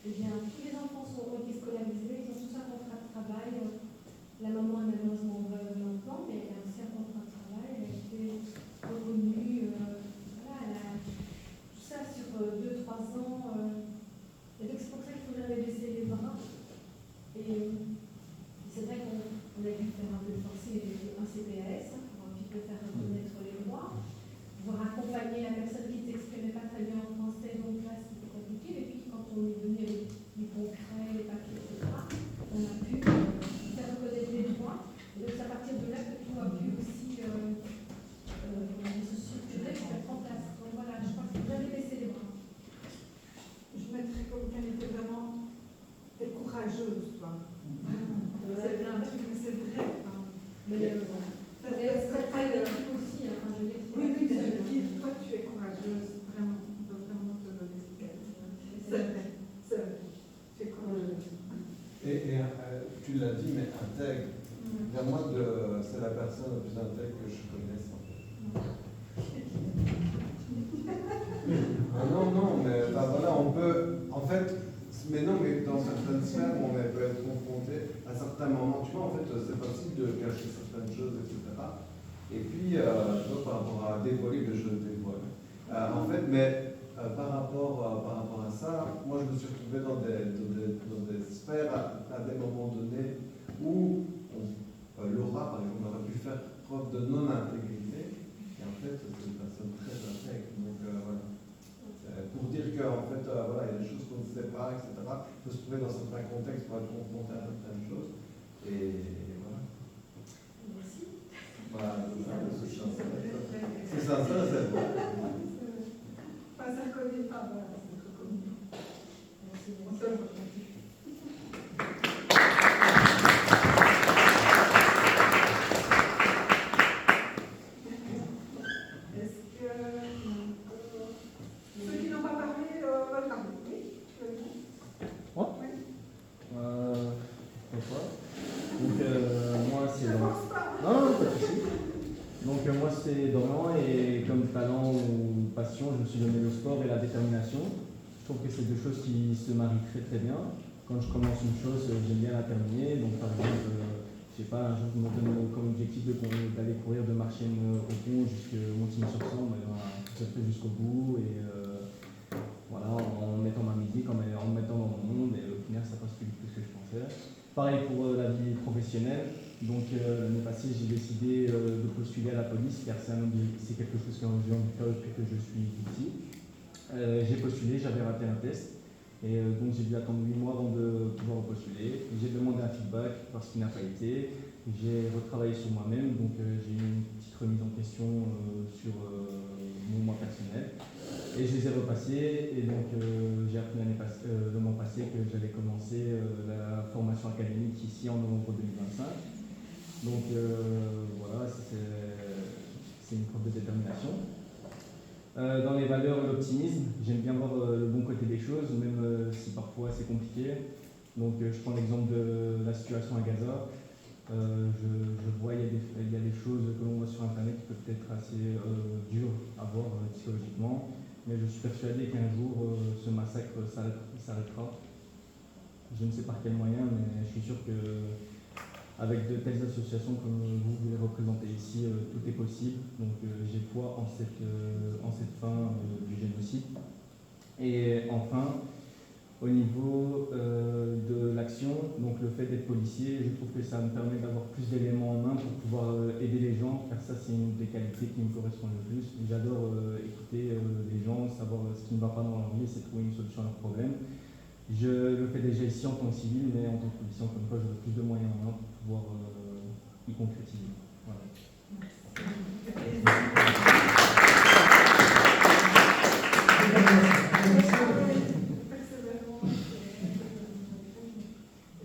eh bien tous les enfants ont été scolarisés, ils ont tous un contrat de travail. La maman est malheureusement veuve longtemps, mais elle a aussi un contrat de travail, elle a été reconnue, voilà, tout ça sur 2-3 ans. Et donc c'est pour ça qu'il faut jamais baisser les bras. Et c'est vrai qu'on a dû faire un peu forcer un CPAS pour un petit peu faire reconnaître les droits, pouvoir accompagner la personne qui ne s'exprimait pas très bien en français, donc là c'était compliqué. Et puis quand on est venu avec du concret, les papiers, etc., on a pu faire reconnaître les droits. Et donc c'est à partir de là que tout a pu aussi se structurer et se mettre en place. Donc voilà, je crois qu'il faut jamais baisser les bras. Je mettrais comme qu'elle était vraiment courageuse, quoi. C'est un truc, mais c'est vrai. Mais c'est très aussi, enfin, je veux dire. Oui, ça veut dire, toi tu es courageuse, vraiment, on peut vraiment te donner ce qu'elle dit. C'est vrai, tu es courageuse. Et tu l'as dit, mais intègre. Moi, c'est la personne la plus intègre que je connaisse en fait. Non, mais bah, voilà, on peut, en fait, mais non, mais dans certaines sphères, on peut être confronté à certains moments. Tu vois, en fait, c'est facile de cacher certaines choses, etc. Et puis, tu vois, par rapport à dévoiler, que je dévoile. En fait, mais par rapport à ça, moi, je me suis retrouvé dans des sphères à des moments donnés où Laura, par exemple, aurait pu faire preuve de non-intégrité. Et en fait, c'est une personne très intègre. Donc, voilà. Pour dire qu'en fait, voilà, il y a des choses qu'on ne sait pas, etc. Il faut se trouver dans certains contextes pour être confronté à certaines choses. Et voilà. Merci. Voilà, c'est sincère, c'est vrai. Pas ça connaît pas, voilà, c'est très connu. Merci. On se le Est-ce que ceux qui n'ont pas parlé veulent parler? Oui, tu veux dire? Moi? Oui. Pourquoi? Donc moi c'est Ça Dorian. pense pas. Non, pas de souci. Donc moi c'est Dorian et comme talent ou passion, je me suis donné le sport et la détermination. Je trouve que c'est deux choses qui se marient très très bien. Quand je commence une chose, j'aime bien la terminer. Donc par exemple, je sais pas, un jour je me donne comme objectif d'aller courir de Marchienne au pont jusqu'à Montigny-sur-Sambre, ça se fait jusqu'au bout et voilà, en mettant ma musique, en me mettant dans mon monde et au final ça Pareil pour la vie professionnelle. Donc l'année passée, j'ai décidé de postuler à la police car c'est quelque chose que j'ai envie de faire depuis que je suis petit. J'ai postulé, j'avais raté un test. Et donc j'ai dû attendre 8 mois avant de pouvoir postuler. J'ai demandé un feedback parce qu'il n'a pas été. J'ai retravaillé sur moi-même, donc j'ai eu une petite remise en question sur mon moi personnel. Et je les ai repassés, et donc j'ai appris le mois passé que j'allais commencer la formation académique ici en novembre 2025. Donc voilà, c'est une preuve de détermination. Dans les valeurs, l'optimisme, j'aime bien voir le bon côté des choses, même si parfois c'est compliqué. Donc je prends l'exemple de la situation à Gaza. Je vois il y a des choses que l'on voit sur Internet qui peuvent être assez dures à voir psychologiquement, mais je suis persuadé qu'un jour ce massacre s'arrêtera. Je ne sais par quel moyen, mais je suis sûr que avec de telles associations comme vous les représentez ici, tout est possible. Donc j'ai foi en cette fin du génocide. Et enfin, au niveau de l'action, donc le fait d'être policier, je trouve que ça me permet d'avoir plus d'éléments en main pour pouvoir aider les gens, car ça c'est une des qualités qui me correspond le plus. J'adore écouter les gens, savoir ce qui ne va pas dans leur vie, c'est trouver une solution à leurs problèmes. Je le fais déjà ici en tant que civil, mais en tant que policier, encore une fois, j'aurai plus de moyens en main pour pouvoir y concrétiser. Voilà.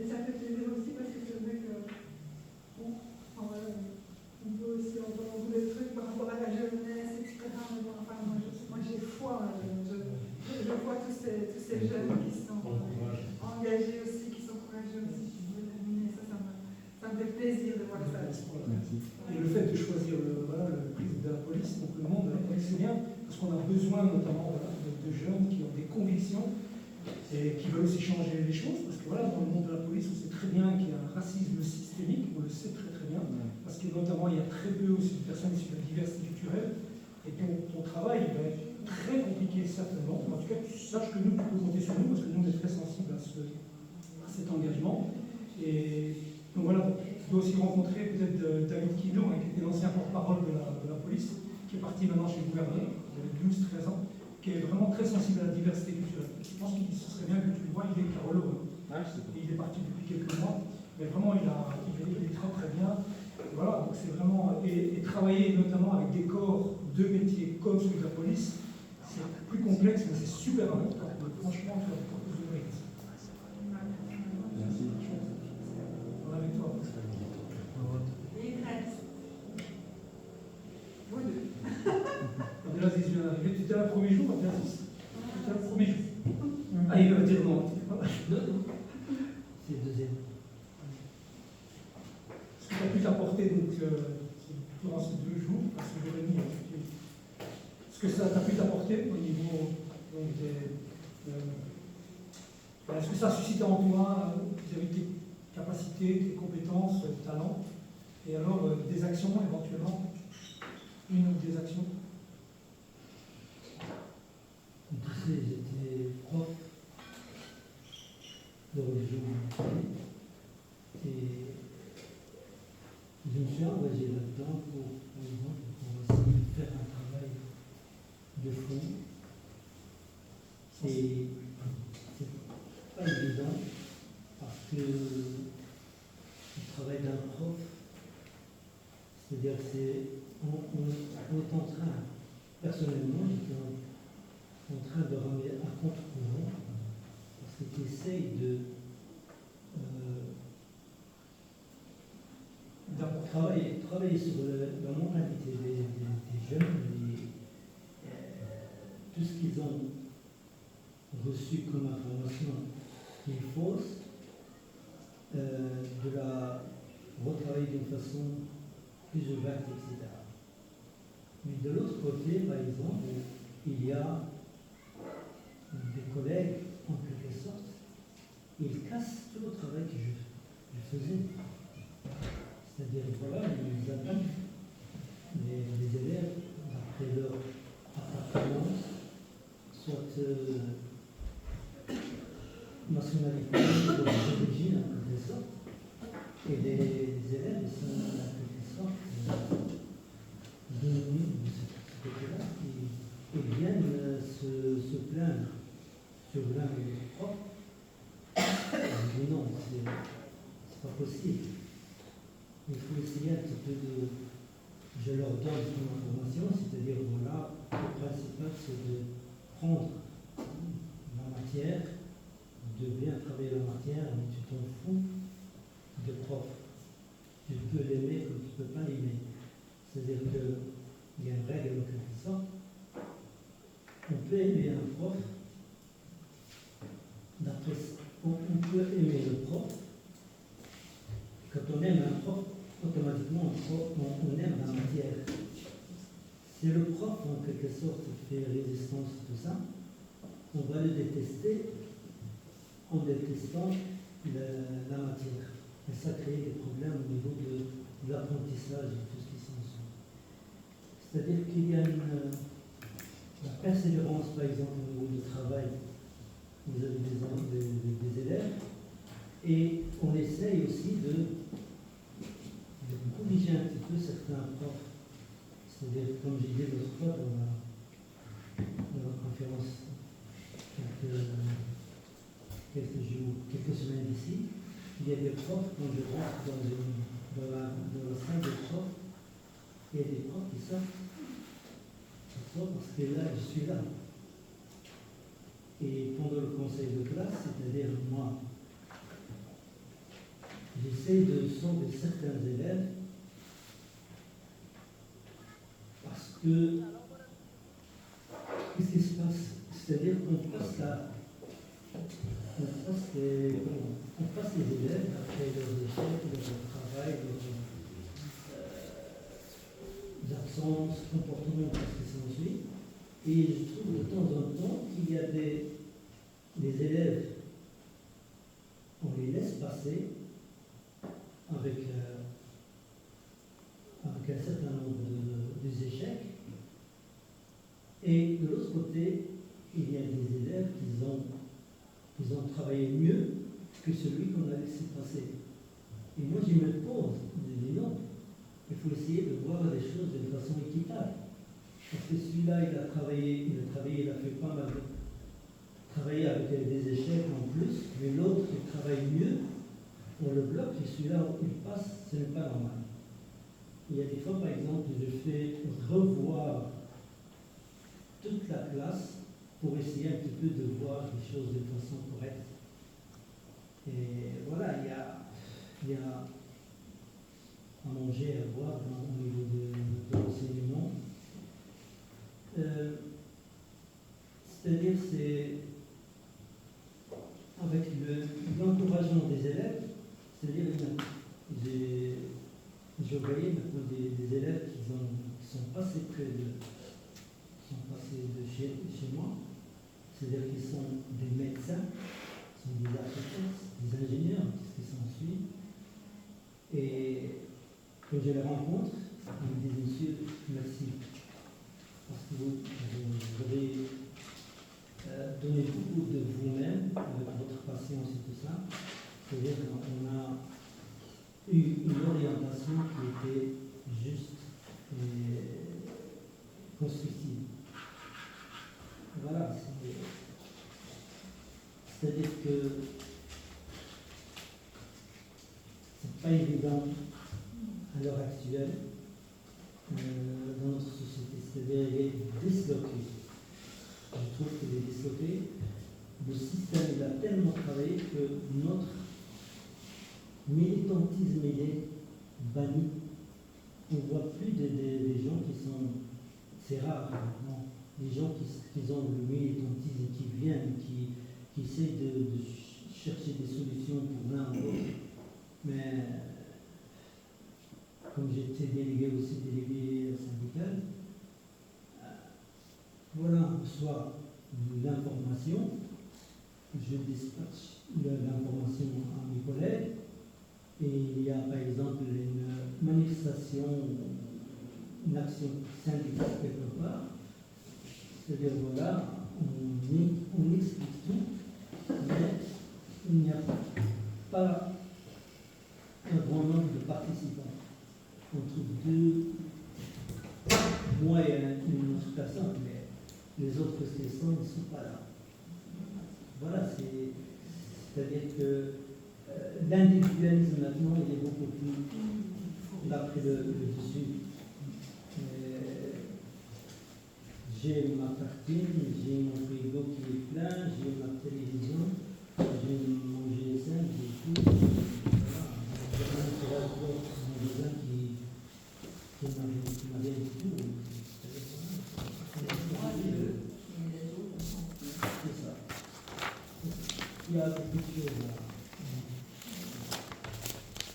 Et ça fait plaisir aussi parce que c'est vrai que, bon, enfin, voilà, on peut aussi entendre beaucoup de trucs par rapport à la jeunesse, etc. Mais bon, enfin, moi j'ai foi, je vois tous ces jeunes qui sont engagés aussi, qui sont courageux aussi, qui sont déterminés. Ça me fait plaisir de voir ça. Merci. Et le fait de choisir le président de la police, donc le monde de la police, c'est bien, parce qu'on a besoin notamment de jeunes qui ont des convictions et qui veulent aussi changer les choses, parce que voilà, dans le monde de la police, on sait très bien qu'il y a un racisme systémique, on le sait très très bien, parce que notamment il y a très peu aussi de personnes issues de la diversité culturelle, et ton travail va être très compliqué certainement, mais en tout cas tu saches que nous, tu peux compter sur nous, parce que nous on est très sensibles à cet engagement. Et donc voilà, tu dois aussi rencontrer peut-être David Kino, qui était l'ancien porte-parole de la police, qui est parti maintenant chez le gouvernement, il avait 12-13 ans, qui est vraiment très sensible à la diversité culturelle. Je pense qu'il serait bien que tu le vois, il est carolo. Il est parti depuis quelques mois, mais vraiment il est très très bien. Voilà, donc c'est vraiment. Et travailler notamment avec des corps de métiers comme celui de la police, c'est plus complexe, mais c'est super important. Franchement, tu as beaucoup de mérite. Merci. On est avec toi. Abdelaziz vient d'arriver. Tu étais là le premier jour, Abdelaziz? Tu étais là le premier jour. Ah, il va dire non. C'est le deuxième. Ce que tu as pu t'apporter donc, durant ces 2 jours, parce que j'aurais mis ce que ça t'a pu t'apporter au niveau donc, est-ce que ça a suscité en toi vis-à-vis de tes capacités, tes compétences, talents, et alors des actions éventuellement, une ou des actions? Tu sais, j'étais prof de religion et je me suis engagé là-dedans pour exemple, pour aussi faire un travail de fond. C'est pas évident parce que le travail d'un prof, c'est-à-dire on est en train, personnellement, j'étais en train de ramener à contre-courant parce que tu essayes de travailler sur la mentalité des jeunes, tout ce qu'ils ont reçu comme information qui est fausse, de la retravailler d'une façon plus ouverte, etc. Mais de l'autre côté, par exemple, il y a des collègues, en quelque sorte, ils cassent tout le travail que je faisais. C'est-à-dire, voilà, ils attaquent les élèves après leur appartenance, soit nationalité, d'origine en quelque sorte. Et les élèves sont en quelque sorte démunis de ce côté-là. Ils viennent se plaindre sur l'un et l'autre prof. Je dis non, c'est pas possible. Il faut essayer un petit peu de. Je leur donne une information, c'est-à-dire voilà, le principal c'est de prendre la matière, de bien travailler la matière, mais tu t'en fous de prof. Tu peux l'aimer comme tu ne peux pas l'aimer. C'est-à-dire qu'il y a une règle en quelque sorte. On peut aimer un prof, on peut aimer le prof. Quand on aime un prof, automatiquement on aime la matière. Si le prof en quelque sorte fait résistance à tout ça, on va le détester en détestant la matière. Et ça crée des problèmes au niveau de l'apprentissage et tout ce qui s'ensuit. C'est-à-dire qu'il y a la persévérance, par exemple, au niveau du travail, vous avez des élèves, et on essaye aussi de corriger un petit peu certains profs. C'est-à-dire, comme j'ai dit l'autre fois dans la conférence, quelques semaines d'ici, il y a des profs, quand je rentre dans la salle de profs, il y a des profs qui sortent. Parce que là, je suis là. Et pendant le conseil de classe, c'est-à-dire moi, j'essaie de sauver certains élèves parce que qu'est-ce qui se passe? C'est-à-dire qu'on passe les élèves après leurs échecs, leur travail, leurs absences, comportements, parce que ça en suit. Et je trouve de temps en temps qu'il y a des élèves, on les laisse passer avec un certain nombre d'échecs. Et de l'autre côté, il y a des élèves qui ont travaillé mieux que celui qu'on a laissé passer. Et moi, je me pose, je dis non, il faut essayer de voir les choses de façon équitable. Parce que celui-là, il a fait pas mal de travailler avec des échecs en plus, mais l'autre, il travaille mieux, on le bloque, et celui-là, il passe, ce n'est pas normal. Il y a des fois, par exemple, je fais revoir toute la classe pour essayer un petit peu de voir les choses de façon correcte. Et voilà, il y a à manger, à boire au niveau de l'enseignement. C'est-à-dire, c'est avec l'encouragement des élèves, c'est-à-dire, je voyais maintenant des élèves qui sont passés chez moi, c'est-à-dire qu'ils sont des médecins, sont des architectes, des ingénieurs, ce qui s'ensuit. Et quand je les rencontre, ils me disent: Monsieur, merci. Parce que vous avez donné beaucoup de vous-même, avec votre patience et tout ça. C'est-à-dire qu'on a eu une orientation qui était juste et constructive. Voilà, c'est-à-dire que c'est pas évident à l'heure actuelle dans notre société. C'est-à-dire qu'il est disloqué. Je trouve qu'il est disloqué. Le système, il a tellement travaillé que notre militantisme, il est banni. On ne voit plus des gens qui sont... C'est rare, non. Les gens qui ont le militantisme, qui viennent, qui essaient de chercher des solutions pour l'un ou l'autre. Mais comme j'étais délégué syndical, voilà, on reçoit l'information, je dispatche l'information à mes collègues, et il y a par exemple une manifestation, une action syndicale quelque part. C'est-à-dire, voilà, on explique tout, mais il n'y a pas un grand nombre de participants. Entre moi et une autre personne, mais les autres prestations ne sont pas là. Voilà, c'est-à-dire que l'individualisme maintenant, il est beaucoup plus. Il a pris le dessus. J'ai ma tartine, j'ai mon frigo qui est plein, j'ai ma télévision, j'ai mon GSM, j'ai tout. Voilà. J'ai un magasin qui m'a rien du tout. C'est ça. Il y a beaucoup de choses là.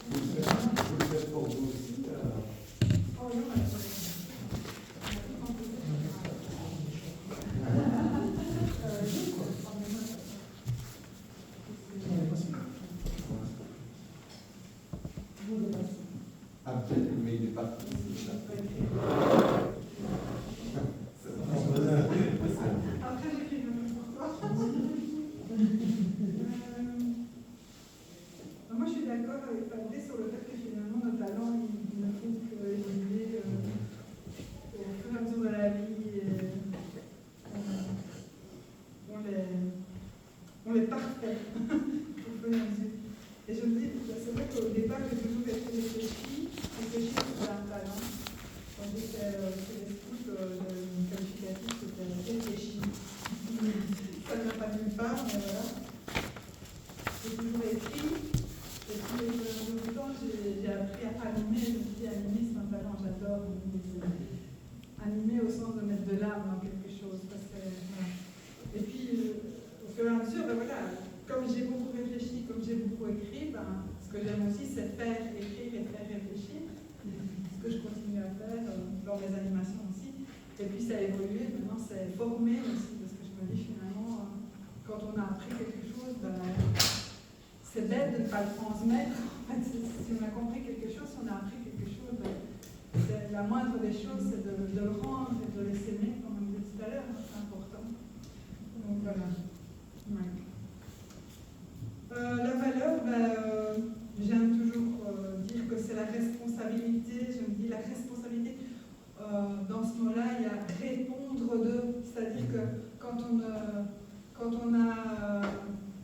Vous le faites pour vous aussi. Après, mais il est parti. Après, j'écris le même pour toi. Moi, je suis d'accord avec Fabrice sur le fait que finalement, nos talents, ils ne font qu'évoluer au fur et à mesure de la vie. On les parfait au fur et à mesure. Et je me dis, c'est vrai qu'au départ, j'ai toujours été réfléchi c'était un talent. Tandis que les scouts, le qualificatif, c'était réfléchi. Ça ne vient pas nulle part, mais voilà. J'ai toujours écrit. Et puis, au bout du temps, j'ai appris à animer. Je me dis, animer, c'est un talent, j'adore. Animer au sens de mettre de l'âme dans quelque chose. Parce que, voilà. Et puis, au fur et à mesure, ben voilà, comme j'ai beaucoup réfléchi, comme j'ai beaucoup écrit, ben, ce que j'aime aussi, c'est faire écrire et faire réfléchir. Ce que je continue à faire dans mes animations aussi. Et puis, ça a évolué. Maintenant, c'est former aussi. Parce que je me dis, finalement, quand on a appris quelque chose, ben, c'est bête de ne pas le transmettre. En fait, si on a compris quelque chose, si on a appris quelque chose, ben, la moindre des choses, c'est de le rendre et de le laisser aimer, comme on disait tout à l'heure. C'est important. Donc, voilà. Ouais. La valeur, j'aime toujours dire que c'est la responsabilité. Je me dis la responsabilité, dans ce mot-là, il y a répondre de. C'est-à-dire que quand on a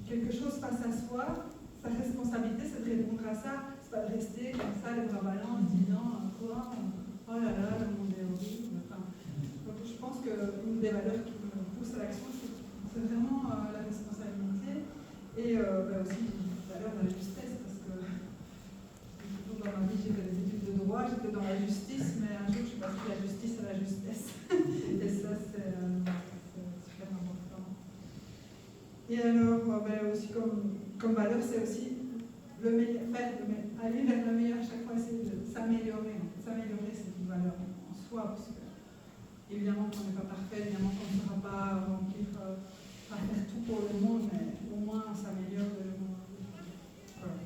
quelque chose face à soi, sa responsabilité, c'est de répondre à ça. C'est pas de rester comme ça, les bras ballants, en se disant quoi, oh là là, le monde est horrible. Enfin, donc je pense qu'une des valeurs qui me pousse à l'action, c'est vraiment la responsabilité. Et aussi tout à l'heure la justesse, parce que toujours dans ma vie j'ai fait des études de droit, j'étais dans la justice, mais un jour je suis passée de la justice à la justesse. Et ça c'est super important. Et alors aussi comme valeur, c'est aussi le meilleur, aller vers le meilleur à chaque fois, essayer de s'améliorer. S'améliorer, c'est une valeur en soi, parce que évidemment qu'on n'est pas parfait, évidemment qu'on ne saura pas remplir. Pas faire tout pour le monde, mais au moins on s'améliore de le monde. Voilà.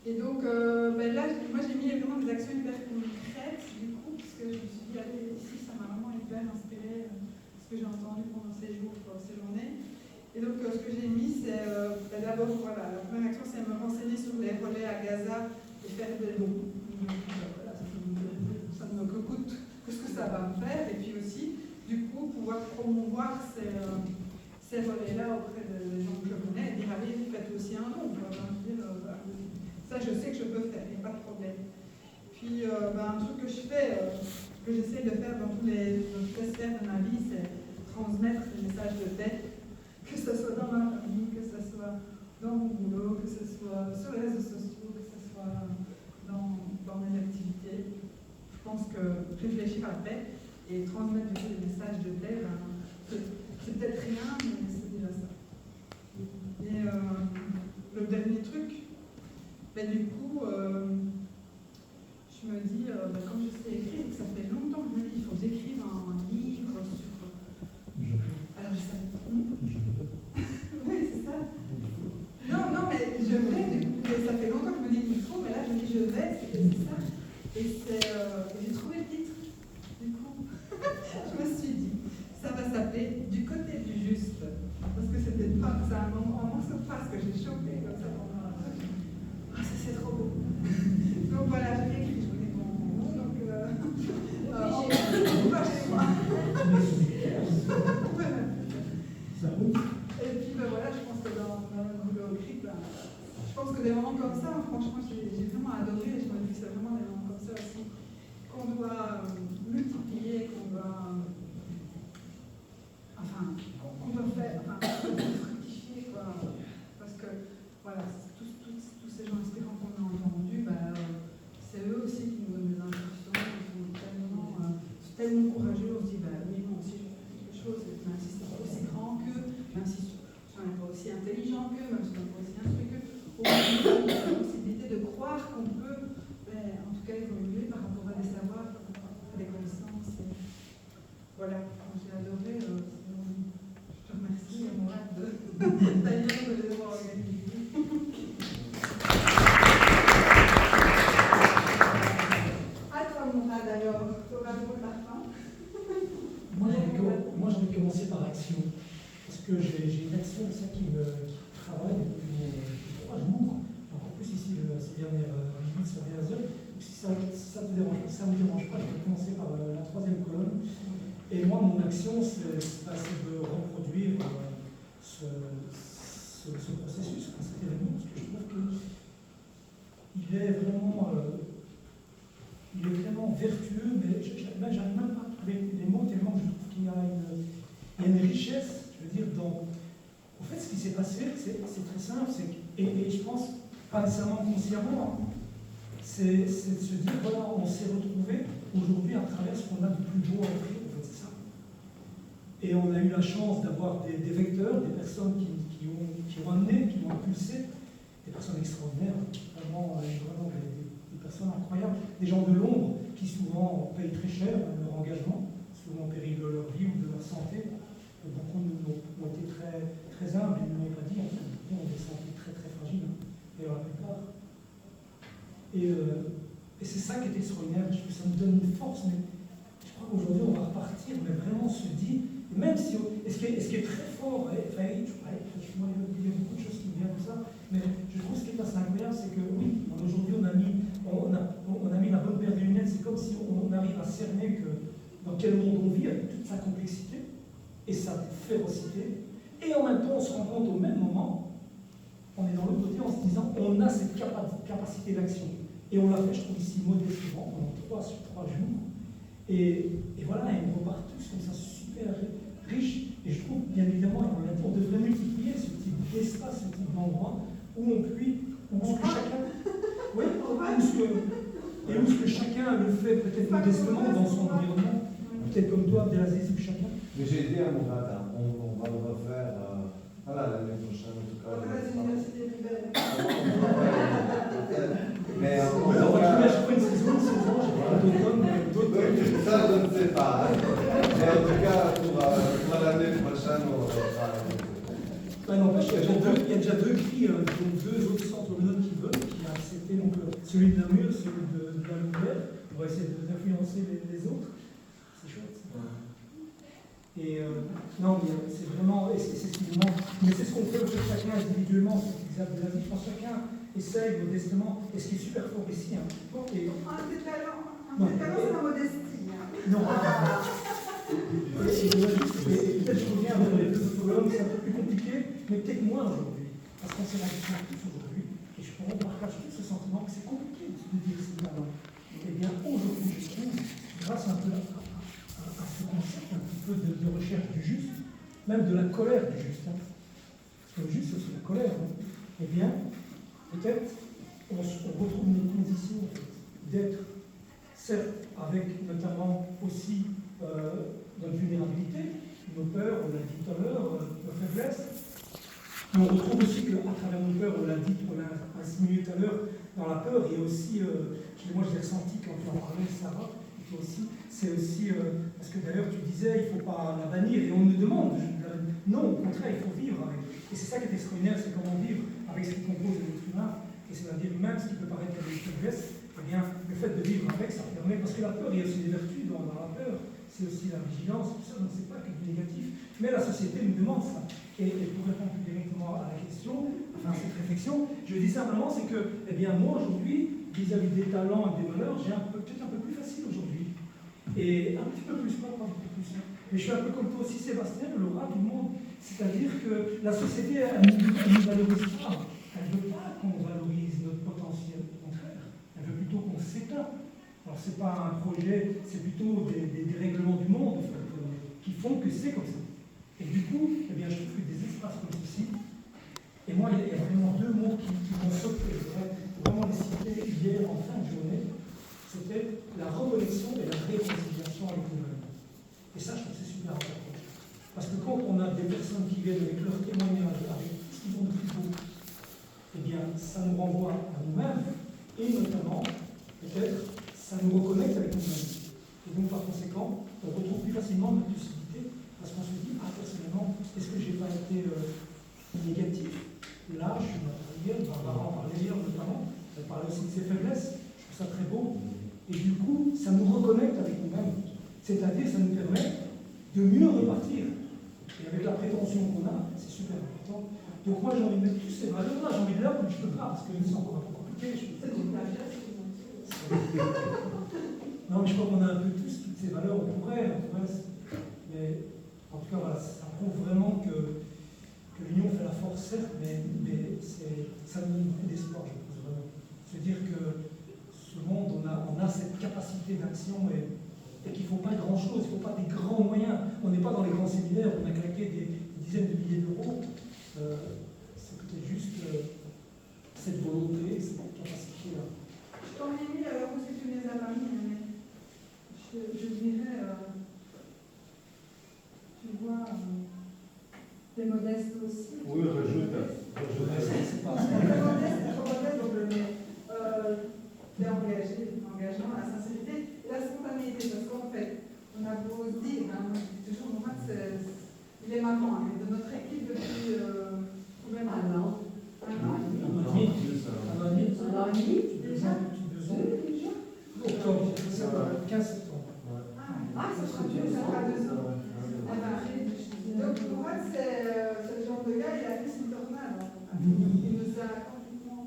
Et donc, là, moi j'ai mis vraiment des actions hyper concrètes, du coup, parce que je me suis dit, allez, ici, ça m'a vraiment hyper inspiré ce que j'ai entendu pendant ces jours, ces journées. Et donc, ce que j'ai mis, c'est d'abord, voilà, la première action, c'est me renseigner sur les relais à Gaza et faire des dons. Voilà, ça ne me coûte que ce que ça va me faire, et puis aussi, du coup, pouvoir promouvoir ces relais-là auprès des gens que je connais et dire, allez, faites aussi un don. Ça, je sais que je peux faire, il n'y a pas de problème. Puis, un truc que je fais, que j'essaie de faire dans toutes les sphères de ma vie, c'est transmettre des messages de paix, que ce soit dans ma famille, que ce soit dans mon boulot, que ce soit sur les réseaux sociaux, que ce soit dans mes activités. Je pense que réfléchir à la paix et transmettre du coup des messages de paix, c'est peut-être rien, mais c'est déjà ça. Et le dernier truc, du coup, je me dis, quand je sais écrire, ça fait longtemps que je me dis, il faut que j'écrive un livre sur. Alors je sais. Oui, c'est ça. Non, mais je vais, du coup, ça fait longtemps que je me dis qu'il faut, mais là je me dis je vais, c'est ça. Et j'ai trouvé le titre. Du coup, je me suis dit, ça va s'appeler Du côté du juste. Parce que c'était pas, c'est un morceau de phrase des moments comme ça, franchement, j'ai vraiment adoré. Je me dis que c'est vraiment des moments comme ça aussi qu'on doit multiplier, qu'on doit fructifier, quoi. Parce que, voilà, tous ces gens inspirants qu'on a entendus, c'est eux aussi qui nous donnent des instructions, qui sont tellement courageux. On se dit, oui, moi aussi, je vais faire quelque chose, même si c'est pas aussi grand qu'eux, même si je n'est pas aussi intelligent qu'eux, même si je n'est pas aussi instruit qu'eux, au moins, la possibilité de croire qu'on peut, en tout cas, évoluer par rapport à des savoirs, par rapport à des connaissances. Voilà, j'ai adoré. Je te remercie, Mourad, d'ailleurs, de les avoir organisés. À toi, Mourad, alors, tu auras le mot de la fin. Moi, j'ai envie de commencer par action. Parce que j'ai une action ça, qui travaille depuis 3 jours, encore plus ici ces dernières minutes, ces dernières heures. Donc, si ça ne me dérange pas, je vais commencer par la 3e colonne. Et moi, mon action, c'est de reproduire ce processus, cet événement, parce que je trouve qu'il est vraiment vertueux, mais j'arrive même pas à trouver les mots tellement je trouve qu'il y a une richesse, je veux dire, dans... En fait, ce qui s'est passé, c'est très simple, et je pense, pas nécessairement consciemment, c'est de se dire, voilà, on s'est retrouvé aujourd'hui à travers ce qu'on a de plus beau à offrir, en fait, c'est ça. Et on a eu la chance d'avoir des vecteurs, des personnes qui ont amené, qui ont impulsé, des personnes extraordinaires, vraiment des personnes incroyables, des gens de l'ombre qui souvent payent très cher leur engagement, souvent au péril de leur vie ou de leur santé. Beaucoup ont été très humbles, ils ne l'ont pas dit, en fait, beaucoup ont des santé très fragiles, d'ailleurs la plupart. Et c'est ça qui est extraordinaire, ça nous donne une force, mais je crois qu'aujourd'hui on va repartir, mais vraiment se dit, même si, ce qui est très fort, moi il y a beaucoup de choses qui me viennent comme ça, mais je trouve ce qui est assez incroyable, c'est que oui, aujourd'hui on a mis la bonne paire de lunettes, c'est comme si on arrive à cerner que dans quel monde on vit, avec toute sa complexité et sa férocité, et en même temps on se rend compte au même moment, on est dans l'autre côté en se disant on a cette capacité d'action. Et on l'a fait, je trouve, ici modestement, pendant 3 jours. Et voilà, et on repart tous comme ça, super riche. Et je trouve, bien évidemment, on devrait multiplier ce type d'espace, ce type d'endroit où on puisse, où ce que chacun. Oui, où ce que chacun le fait peut-être modestement dans son environnement, peut-être comme toi, Abdelaziz, ou chacun. Mais j'ai dit à Mourad, on va le refaire l'année prochaine, en tout cas. Mais on va chaque fois une saison, d'automne. Ça, je ne sais pas. Mais en tout cas, pour l'année prochaine, on va faire. N'empêche, il y a déjà 2 prix, donc 2 autres centres de notes qui a accepté, donc celui de Namur, celui de la Louvière. On va essayer d'influencer les autres. C'est chouette. Et non, mais c'est vraiment, et c'est ce qui nous manque. Mais c'est ce qu'on fait chacun individuellement, je pense que chacun essaye modestement, et ce qui est super fort ici. Et... c'est la modestie. Non, peut-être je reviens vers les 2 colonnes, c'est un peu plus compliqué, mais peut-être moins aujourd'hui, parce qu'on s'est rendu compte tous aujourd'hui, et je partage tout ce sentiment que c'est compliqué de dire ces mots-là. Eh bien, aujourd'hui, je trouve, grâce un peu à ce concept un petit peu de recherche du juste, même de la colère du juste, parce que le juste c'est aussi la colère, eh bien, peut-être on retrouve une condition d'être, certes, avec notamment aussi notre vulnérabilité, nos peurs, on l'a dit tout à l'heure, nos faiblesses, mais on retrouve aussi qu'à travers nos peurs, on l'a insinué tout à l'heure, dans la peur, il y a aussi, moi je l'ai ressenti quand tu en parlais, Sarah, et toi aussi, c'est aussi, parce que d'ailleurs tu disais, il ne faut pas la bannir, et on nous demande, non, au contraire, il faut vivre avec. Et c'est ça qui est extraordinaire, c'est comment vivre avec ce qui compose l'être humain, et c'est-à-dire même ce qui peut paraître comme une faiblesse, eh bien, le fait de vivre avec, ça permet, parce que la peur, il y a aussi des vertus dans la peur, c'est aussi la vigilance, tout ça, donc c'est pas que du négatif, mais la société nous demande ça. Et pour répondre plus directement à la question, enfin à cette réflexion, je dis simplement, c'est que, eh bien, moi aujourd'hui, vis-à-vis des talents et des valeurs, j'ai peut-être un peu plus facile aujourd'hui. Et un petit peu plus, pas beaucoup plus. Mais je suis un peu comme toi aussi, Sébastien, Laura, tout le monde. C'est-à-dire que la société, elle ne nous valorise pas. Elle ne veut pas qu'on valorise pas un projet, c'est plutôt des règlements du monde en fait, qui font que c'est comme ça. Et du coup, eh bien, je trouve que des espaces comme ceci, et moi, il y a vraiment deux mots qui m'ont sauté, je voudrais vraiment les citer hier en fin de journée, c'était la reconnexion et la réconciliation avec nous-mêmes. Et ça, je trouve que c'est super important. Parce que quand on a des personnes qui viennent avec leur témoignage, avec tout ce qu'ils ont de plus beau, eh bien, ça nous renvoie à nous-mêmes, et notamment, peut-être, ça nous reconnecte avec nous-mêmes. Et donc, par conséquent, on retrouve plus facilement notre lucidité, parce qu'on se dit, ah, personnellement, est-ce que je n'ai pas été négatif? Là, je suis en train de dire, Barbara en parlait hier notamment, elle parlait aussi de ses faiblesses, je trouve ça très beau. Et du coup, ça nous reconnecte avec nous-mêmes. C'est-à-dire, ça nous permet de mieux repartir. Et avec la prétention qu'on a, c'est super important. Donc moi, j'ai envie de mettre tous ces valeurs-là, j'ai envie de là, mais je ne peux pas, parce que c'est encore un peu compliqué. C'est du plagiat, c'est du Non, mais je crois qu'on a un peu tous toutes ces valeurs, on pourrait, mais en tout cas, voilà, ça prouve vraiment que l'union fait la force, certes, mais ça nous donne beaucoup d'espoir, je pense vraiment. C'est-à-dire que ce monde, on a cette capacité d'action et qu'il ne faut pas grand-chose, il ne faut pas des grands moyens. On n'est pas dans les grands séminaires, on a claqué des dizaines de milliers d'euros. C'est peut-être juste cette volonté, cette capacité-là. Je t'en ai mis, alors, parce que tu les as pas mis, mais je dirais, tu vois, t'es modeste aussi. Oui, rajoute. C'est pas ça. T'es modeste, donc le mets. T'es engagé, l'engagement, la sincérité et la spontanéité, parce qu'en fait, on a beau se dire, hein, moi je dis toujours, Mourad, il est marrant, hein, de notre équipe depuis combien Un an. Un an. Octobre, 15 septembre. Ah, ça sera mieux, ça fera 2 ans. Donc, Mourad, c'est le genre de gars, il a fait son tornade. Il nous a complètement.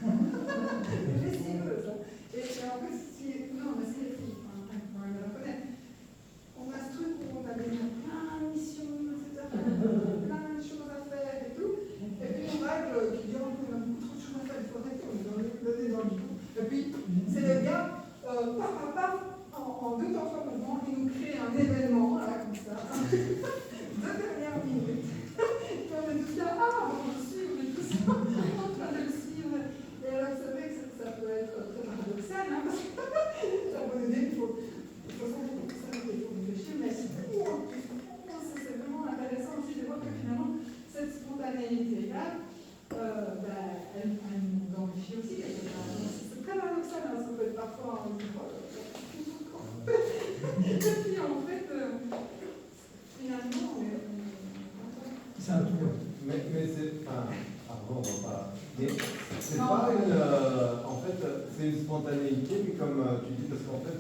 Mais c'est eux, ça. Et en plus, non, mais c'est les filles, on va le reconnaître. On a ce truc où on a plein de missions, etc., plein de choses à faire et tout. Et puis on règle qui dit on a beaucoup trop de choses à faire, il faut arrêter, on est dans le nez dans le bidon. Et puis c'est le gars, en 2 temps 3 mouvements, il nous crée un événement, là, comme ça, de dernière minute. Et on est tous là, on le suit, on est tous en train de le suivre. Et alors, vous savez que ça peut être très paradoxal, hein, parce que la bonne idée, il faut réfléchir, mais c'est vraiment intéressant aussi de voir que finalement, cette spontanéité-là, elle nous enrichit aussi quelque part. C'est très paradoxal, hein, ça peut être parfois en et puis en fait, finalement, C'est un tout. Mais c'est. Pardon, on va pas. Mais c'est pas une. En fait, c'est une spontanéité, mais comme tu dis, parce qu'en fait,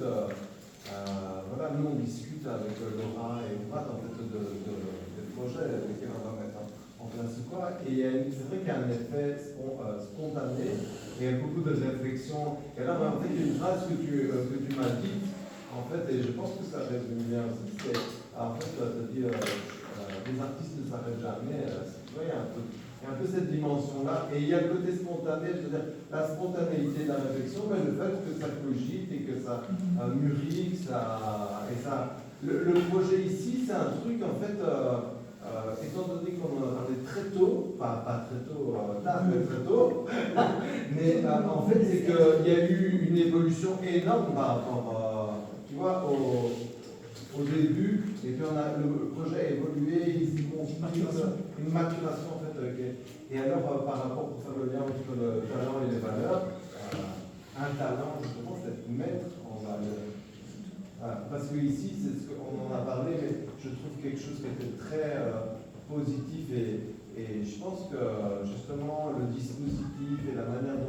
voilà, nous on discute avec Laura et Mourad en fait des projets lesquels on va mettre en place ou quoi. Et c'est vrai qu'il y a un effet spontané et il y a beaucoup de réflexion. Et là, en fait, il y a une phrase que tu m'as dite, en fait, et je pense que ça résume bien aussi. C'est, en fait, tu as dit, les artistes ne s'arrêtent jamais. Tu vois, il y a un peu cette dimension-là. Et il y a le côté spontané, je veux dire, la spontanéité de la réflexion, mais le fait que ça cogite et que ça mûrit, que ça. Et ça le projet ici, c'est un truc, en fait, étant donné qu'on en a parlé très tôt, pas très tôt, tard, mais très tôt, mais en fait, c'est qu'il y a eu une évolution énorme par rapport, tu vois, au début, et puis le projet a évolué, il s'est construit une maturation en fait. Et alors, par rapport, pour faire le lien entre le talent et les valeurs, un talent, justement, c'est de mettre en valeur. Parce que ici, c'est ce qu'on en a parlé, mais je trouve quelque chose qui était très positif et je pense que justement le dispositif et la manière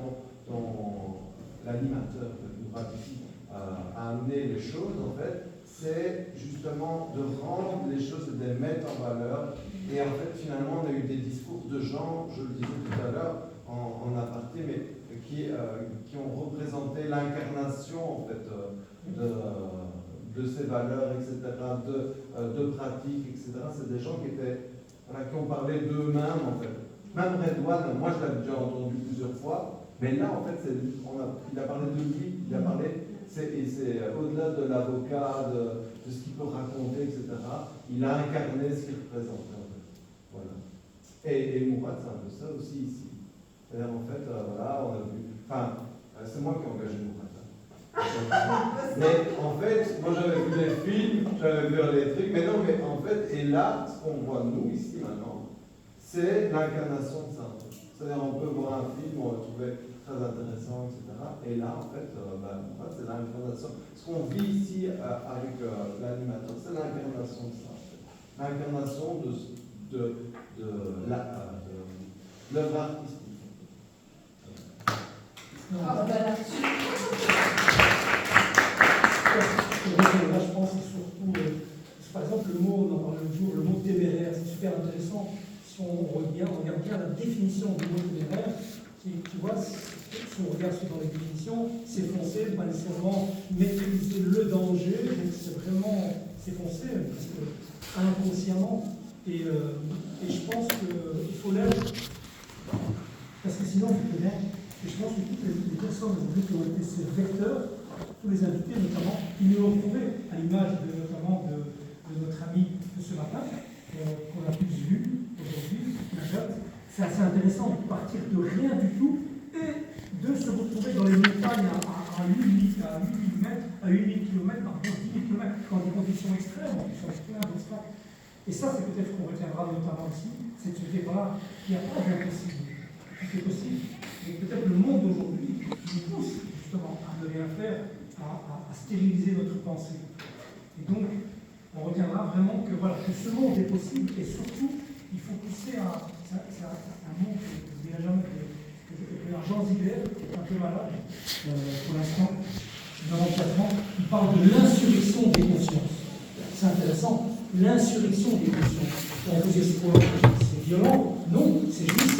dont l'animateur a amené les choses, en fait, c'est justement de rendre les choses et de les mettre en valeur. Et en fait, finalement, on a eu des discours de gens, je le disais tout à l'heure, en aparté, mais qui ont représenté l'incarnation, en fait, de ces valeurs, etc., de pratiques, etc. C'est des gens qui ont parlé d'eux-mêmes, en fait. Même Redouane, moi je l'avais déjà entendu plusieurs fois, mais là, en fait, il a parlé de lui, il a parlé c'est au-delà de l'avocat, de ce qu'il peut raconter, etc. Il a incarné ce qu'il représentait en fait. Voilà. Et Mourad, c'est un peu ça aussi ici. C'est-à-dire en fait, voilà, on a vu. Enfin, c'est moi qui ai engagé Mourad. Mais en fait, moi j'avais vu les films, j'avais vu les trucs, mais non, mais en fait, et là, ce qu'on voit nous ici maintenant, c'est l'incarnation de ça. C'est-à-dire, on peut voir un film, on le trouvait très intéressant, etc. Et là, en fait, c'est l'incarnation. Ce qu'on vit ici avec l'animateur, c'est l'incarnation de ça. L'incarnation de l'œuvre artistique. Là, je pense que surtout, par exemple, le mot, on en parlait l'autre jour, le mot téméraire, c'est super intéressant. Si on regarde bien la définition du mot téméraire, tu vois, si on regarde dans les définitions, s'effoncer, pas nécessairement maîtriser le danger, donc c'est vraiment s'effoncer, inconsciemment. Et je pense qu'il faut l'être, parce que sinon, on peut bien. Et je pense que toutes les personnes aujourd'hui qui ont été ces vecteurs, tous les invités notamment, ils nous ont trouvé, à l'image notamment de notre ami de ce matin, qu'on a tous vu aujourd'hui, c'est assez intéressant de partir de rien du tout et de se retrouver dans les montagnes à 8 km, par 10 km, dans des conditions extrêmes, en plus avec plein d'obstacles. Et ça, c'est peut-être ce qu'on retiendra notamment ici, c'est de se dire, voilà, il n'y a pas d'impossible, tout est possible. Et peut-être le monde d'aujourd'hui nous pousse justement à ne rien faire, à stériliser notre pensée. Et donc, on retiendra vraiment que, voilà, que ce monde est possible et surtout, il faut pousser à. C'est un mot que je ne dirai jamais, que Jean Zibert, qui est un peu malade pour l'instant, 94 ans, il parle de l'insurrection des consciences. C'est intéressant, l'insurrection des consciences. On peut dire c'est violent, non, c'est juste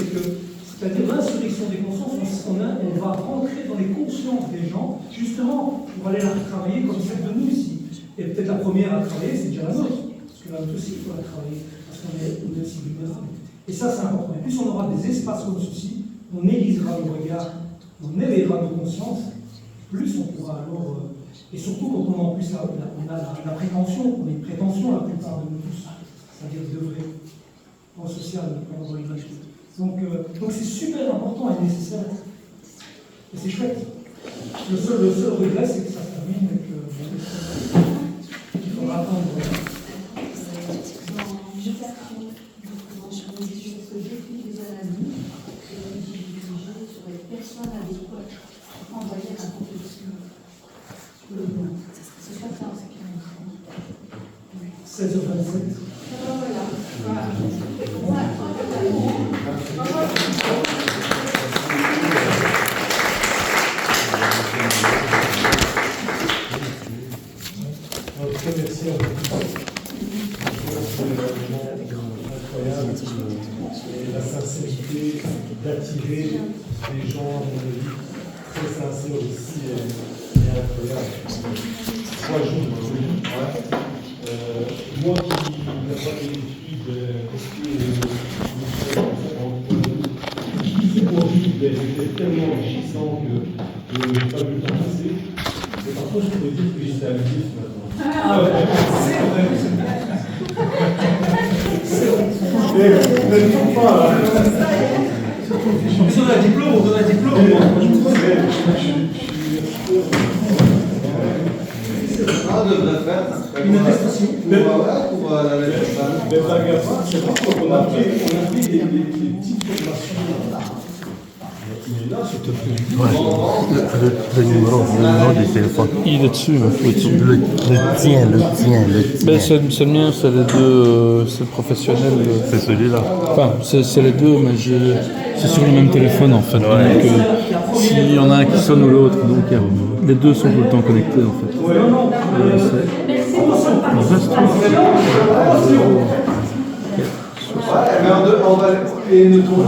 c'est-à-dire l'insurrection des consciences, on va rentrer dans les consciences des gens, justement, pour aller la travailler comme celle de nous ici. Et peut-être la première à travailler, c'est déjà la nôtre, parce que la nôtre aussi, il faut la travailler, parce qu'on est aussi vulnérable. Et ça, c'est important. Et plus on aura des espaces comme ceci, on aiguisera nos regards, on éveillera nos consciences, plus on pourra alors. Et surtout quand on en plus on a la prétention, on a une prétention la plupart de nous tous, c'est-à-dire d'œuvrer en social, dans l'humanité. Donc c'est super important et nécessaire. Et c'est chouette. Le seul regret, c'est que ça termine et qu'il faudra attendre. Je décris les maladies et j'ai sur les personnes adéquates envoyées à compétition. C'est pas ça, c'est 16h27. Très merci à vous. Incroyable. Et la sincérité d'attirer des gens dans une vie très sincère aussi et incroyable. 3 jours. Moi qui n'ai pas d'études, j'étais tellement enrichissant que je n'ai pas vu le temps passer. Et parfois, je peux dire que j'étais abusif maintenant. Ah ouais, c'est vrai. C'est vrai. Ne dis pas. Si on a un diplôme, on donne un diplôme. On devrait faire une attestation pour la lettre. Mais c'est vrai qu'on a pris des petites formations. Mais là, s'il te plaît. Le numéro du téléphone. Il est dessus, au-dessus. Le tien. Ben, c'est le mien, c'est les deux, c'est le professionnel. C'est celui-là. Enfin, c'est les deux, mais c'est sur le même téléphone en fait. Ouais. Donc, s'il y en a un qui sonne ou l'autre, donc les deux sont tout le temps connectés en fait. On va et nous tournons.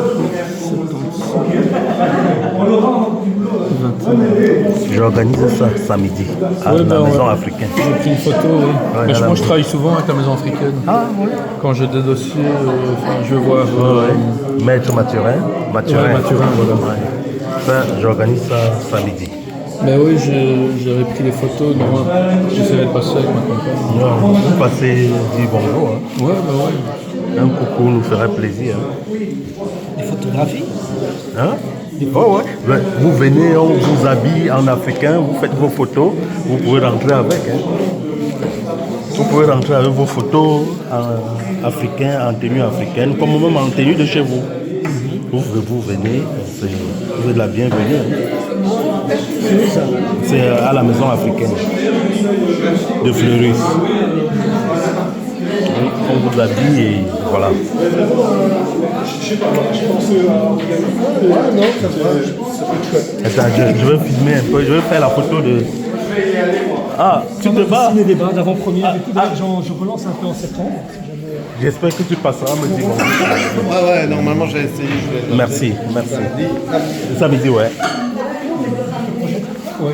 J'organise ça samedi à la maison africaine. J'ai pris une photo, oui. Ouais, Mais moi je travaille souvent avec la maison africaine. Ah oui. Quand j'ai des dossiers, je vais voir. Maître Mathurin. Mathurin, voilà. Ouais. Ça, j'organise ça samedi. Ben oui, j'avais pris les photos, non, j'essaierai de passer avec ma compagne. Vous passez, dis bonjour. Hein. Ouais, ben ouais. Un coucou nous ferait plaisir. Hein. Des photographies? Hein? Ouais. Vous venez, on vous habille en africain, vous faites vos photos, vous pouvez rentrer avec. Hein. Vous pouvez rentrer avec vos photos en africain, en tenue africaine, comme même en tenue de chez vous. Vous venez, vous êtes la bienvenue. Hein. C'est à la maison africaine de Fleurus. On vous habille et voilà. Attends, je vais filmer un peu, je vais faire la photo de... Ah, tu te bats? Des débats d'avant-première et tout, je relance un peu en septembre. J'espère que tu passeras me dire bonjour. Ouais, normalement j'ai essayé. Merci. Samedi, ouais. Oui.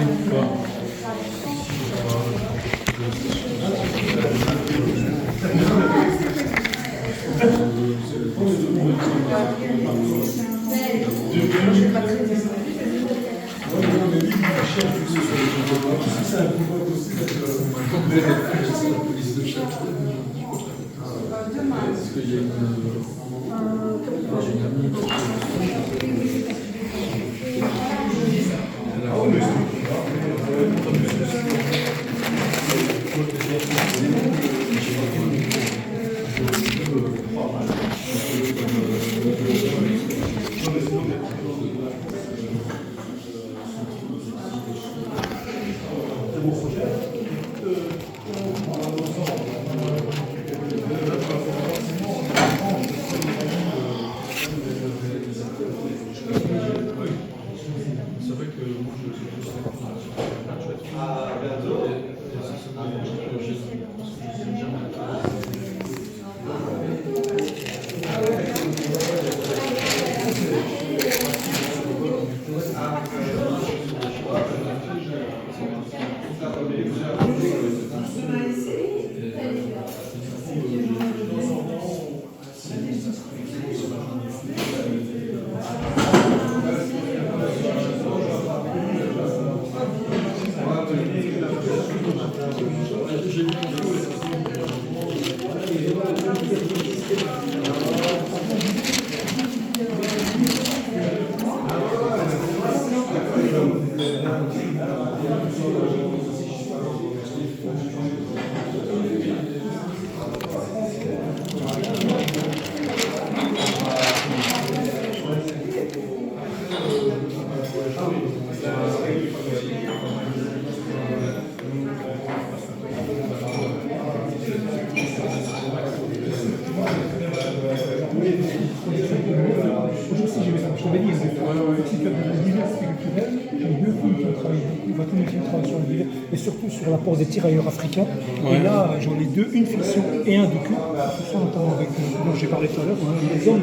Et surtout sur l'apport des tirailleurs africains. Ouais. Et là, j'en ai deux, une fiction et un docu. Tout ça notamment avec dont j'ai parlé tout à l'heure, les hommes.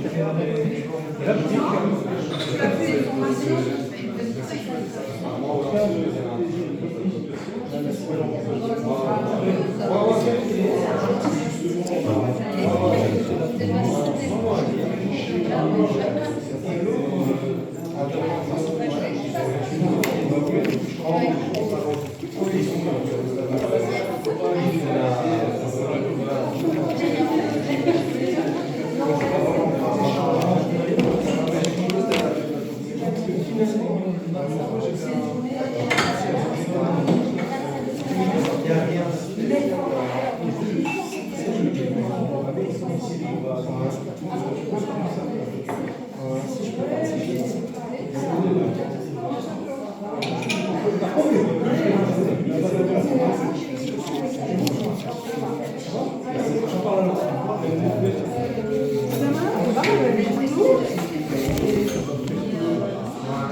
Et là, je dis que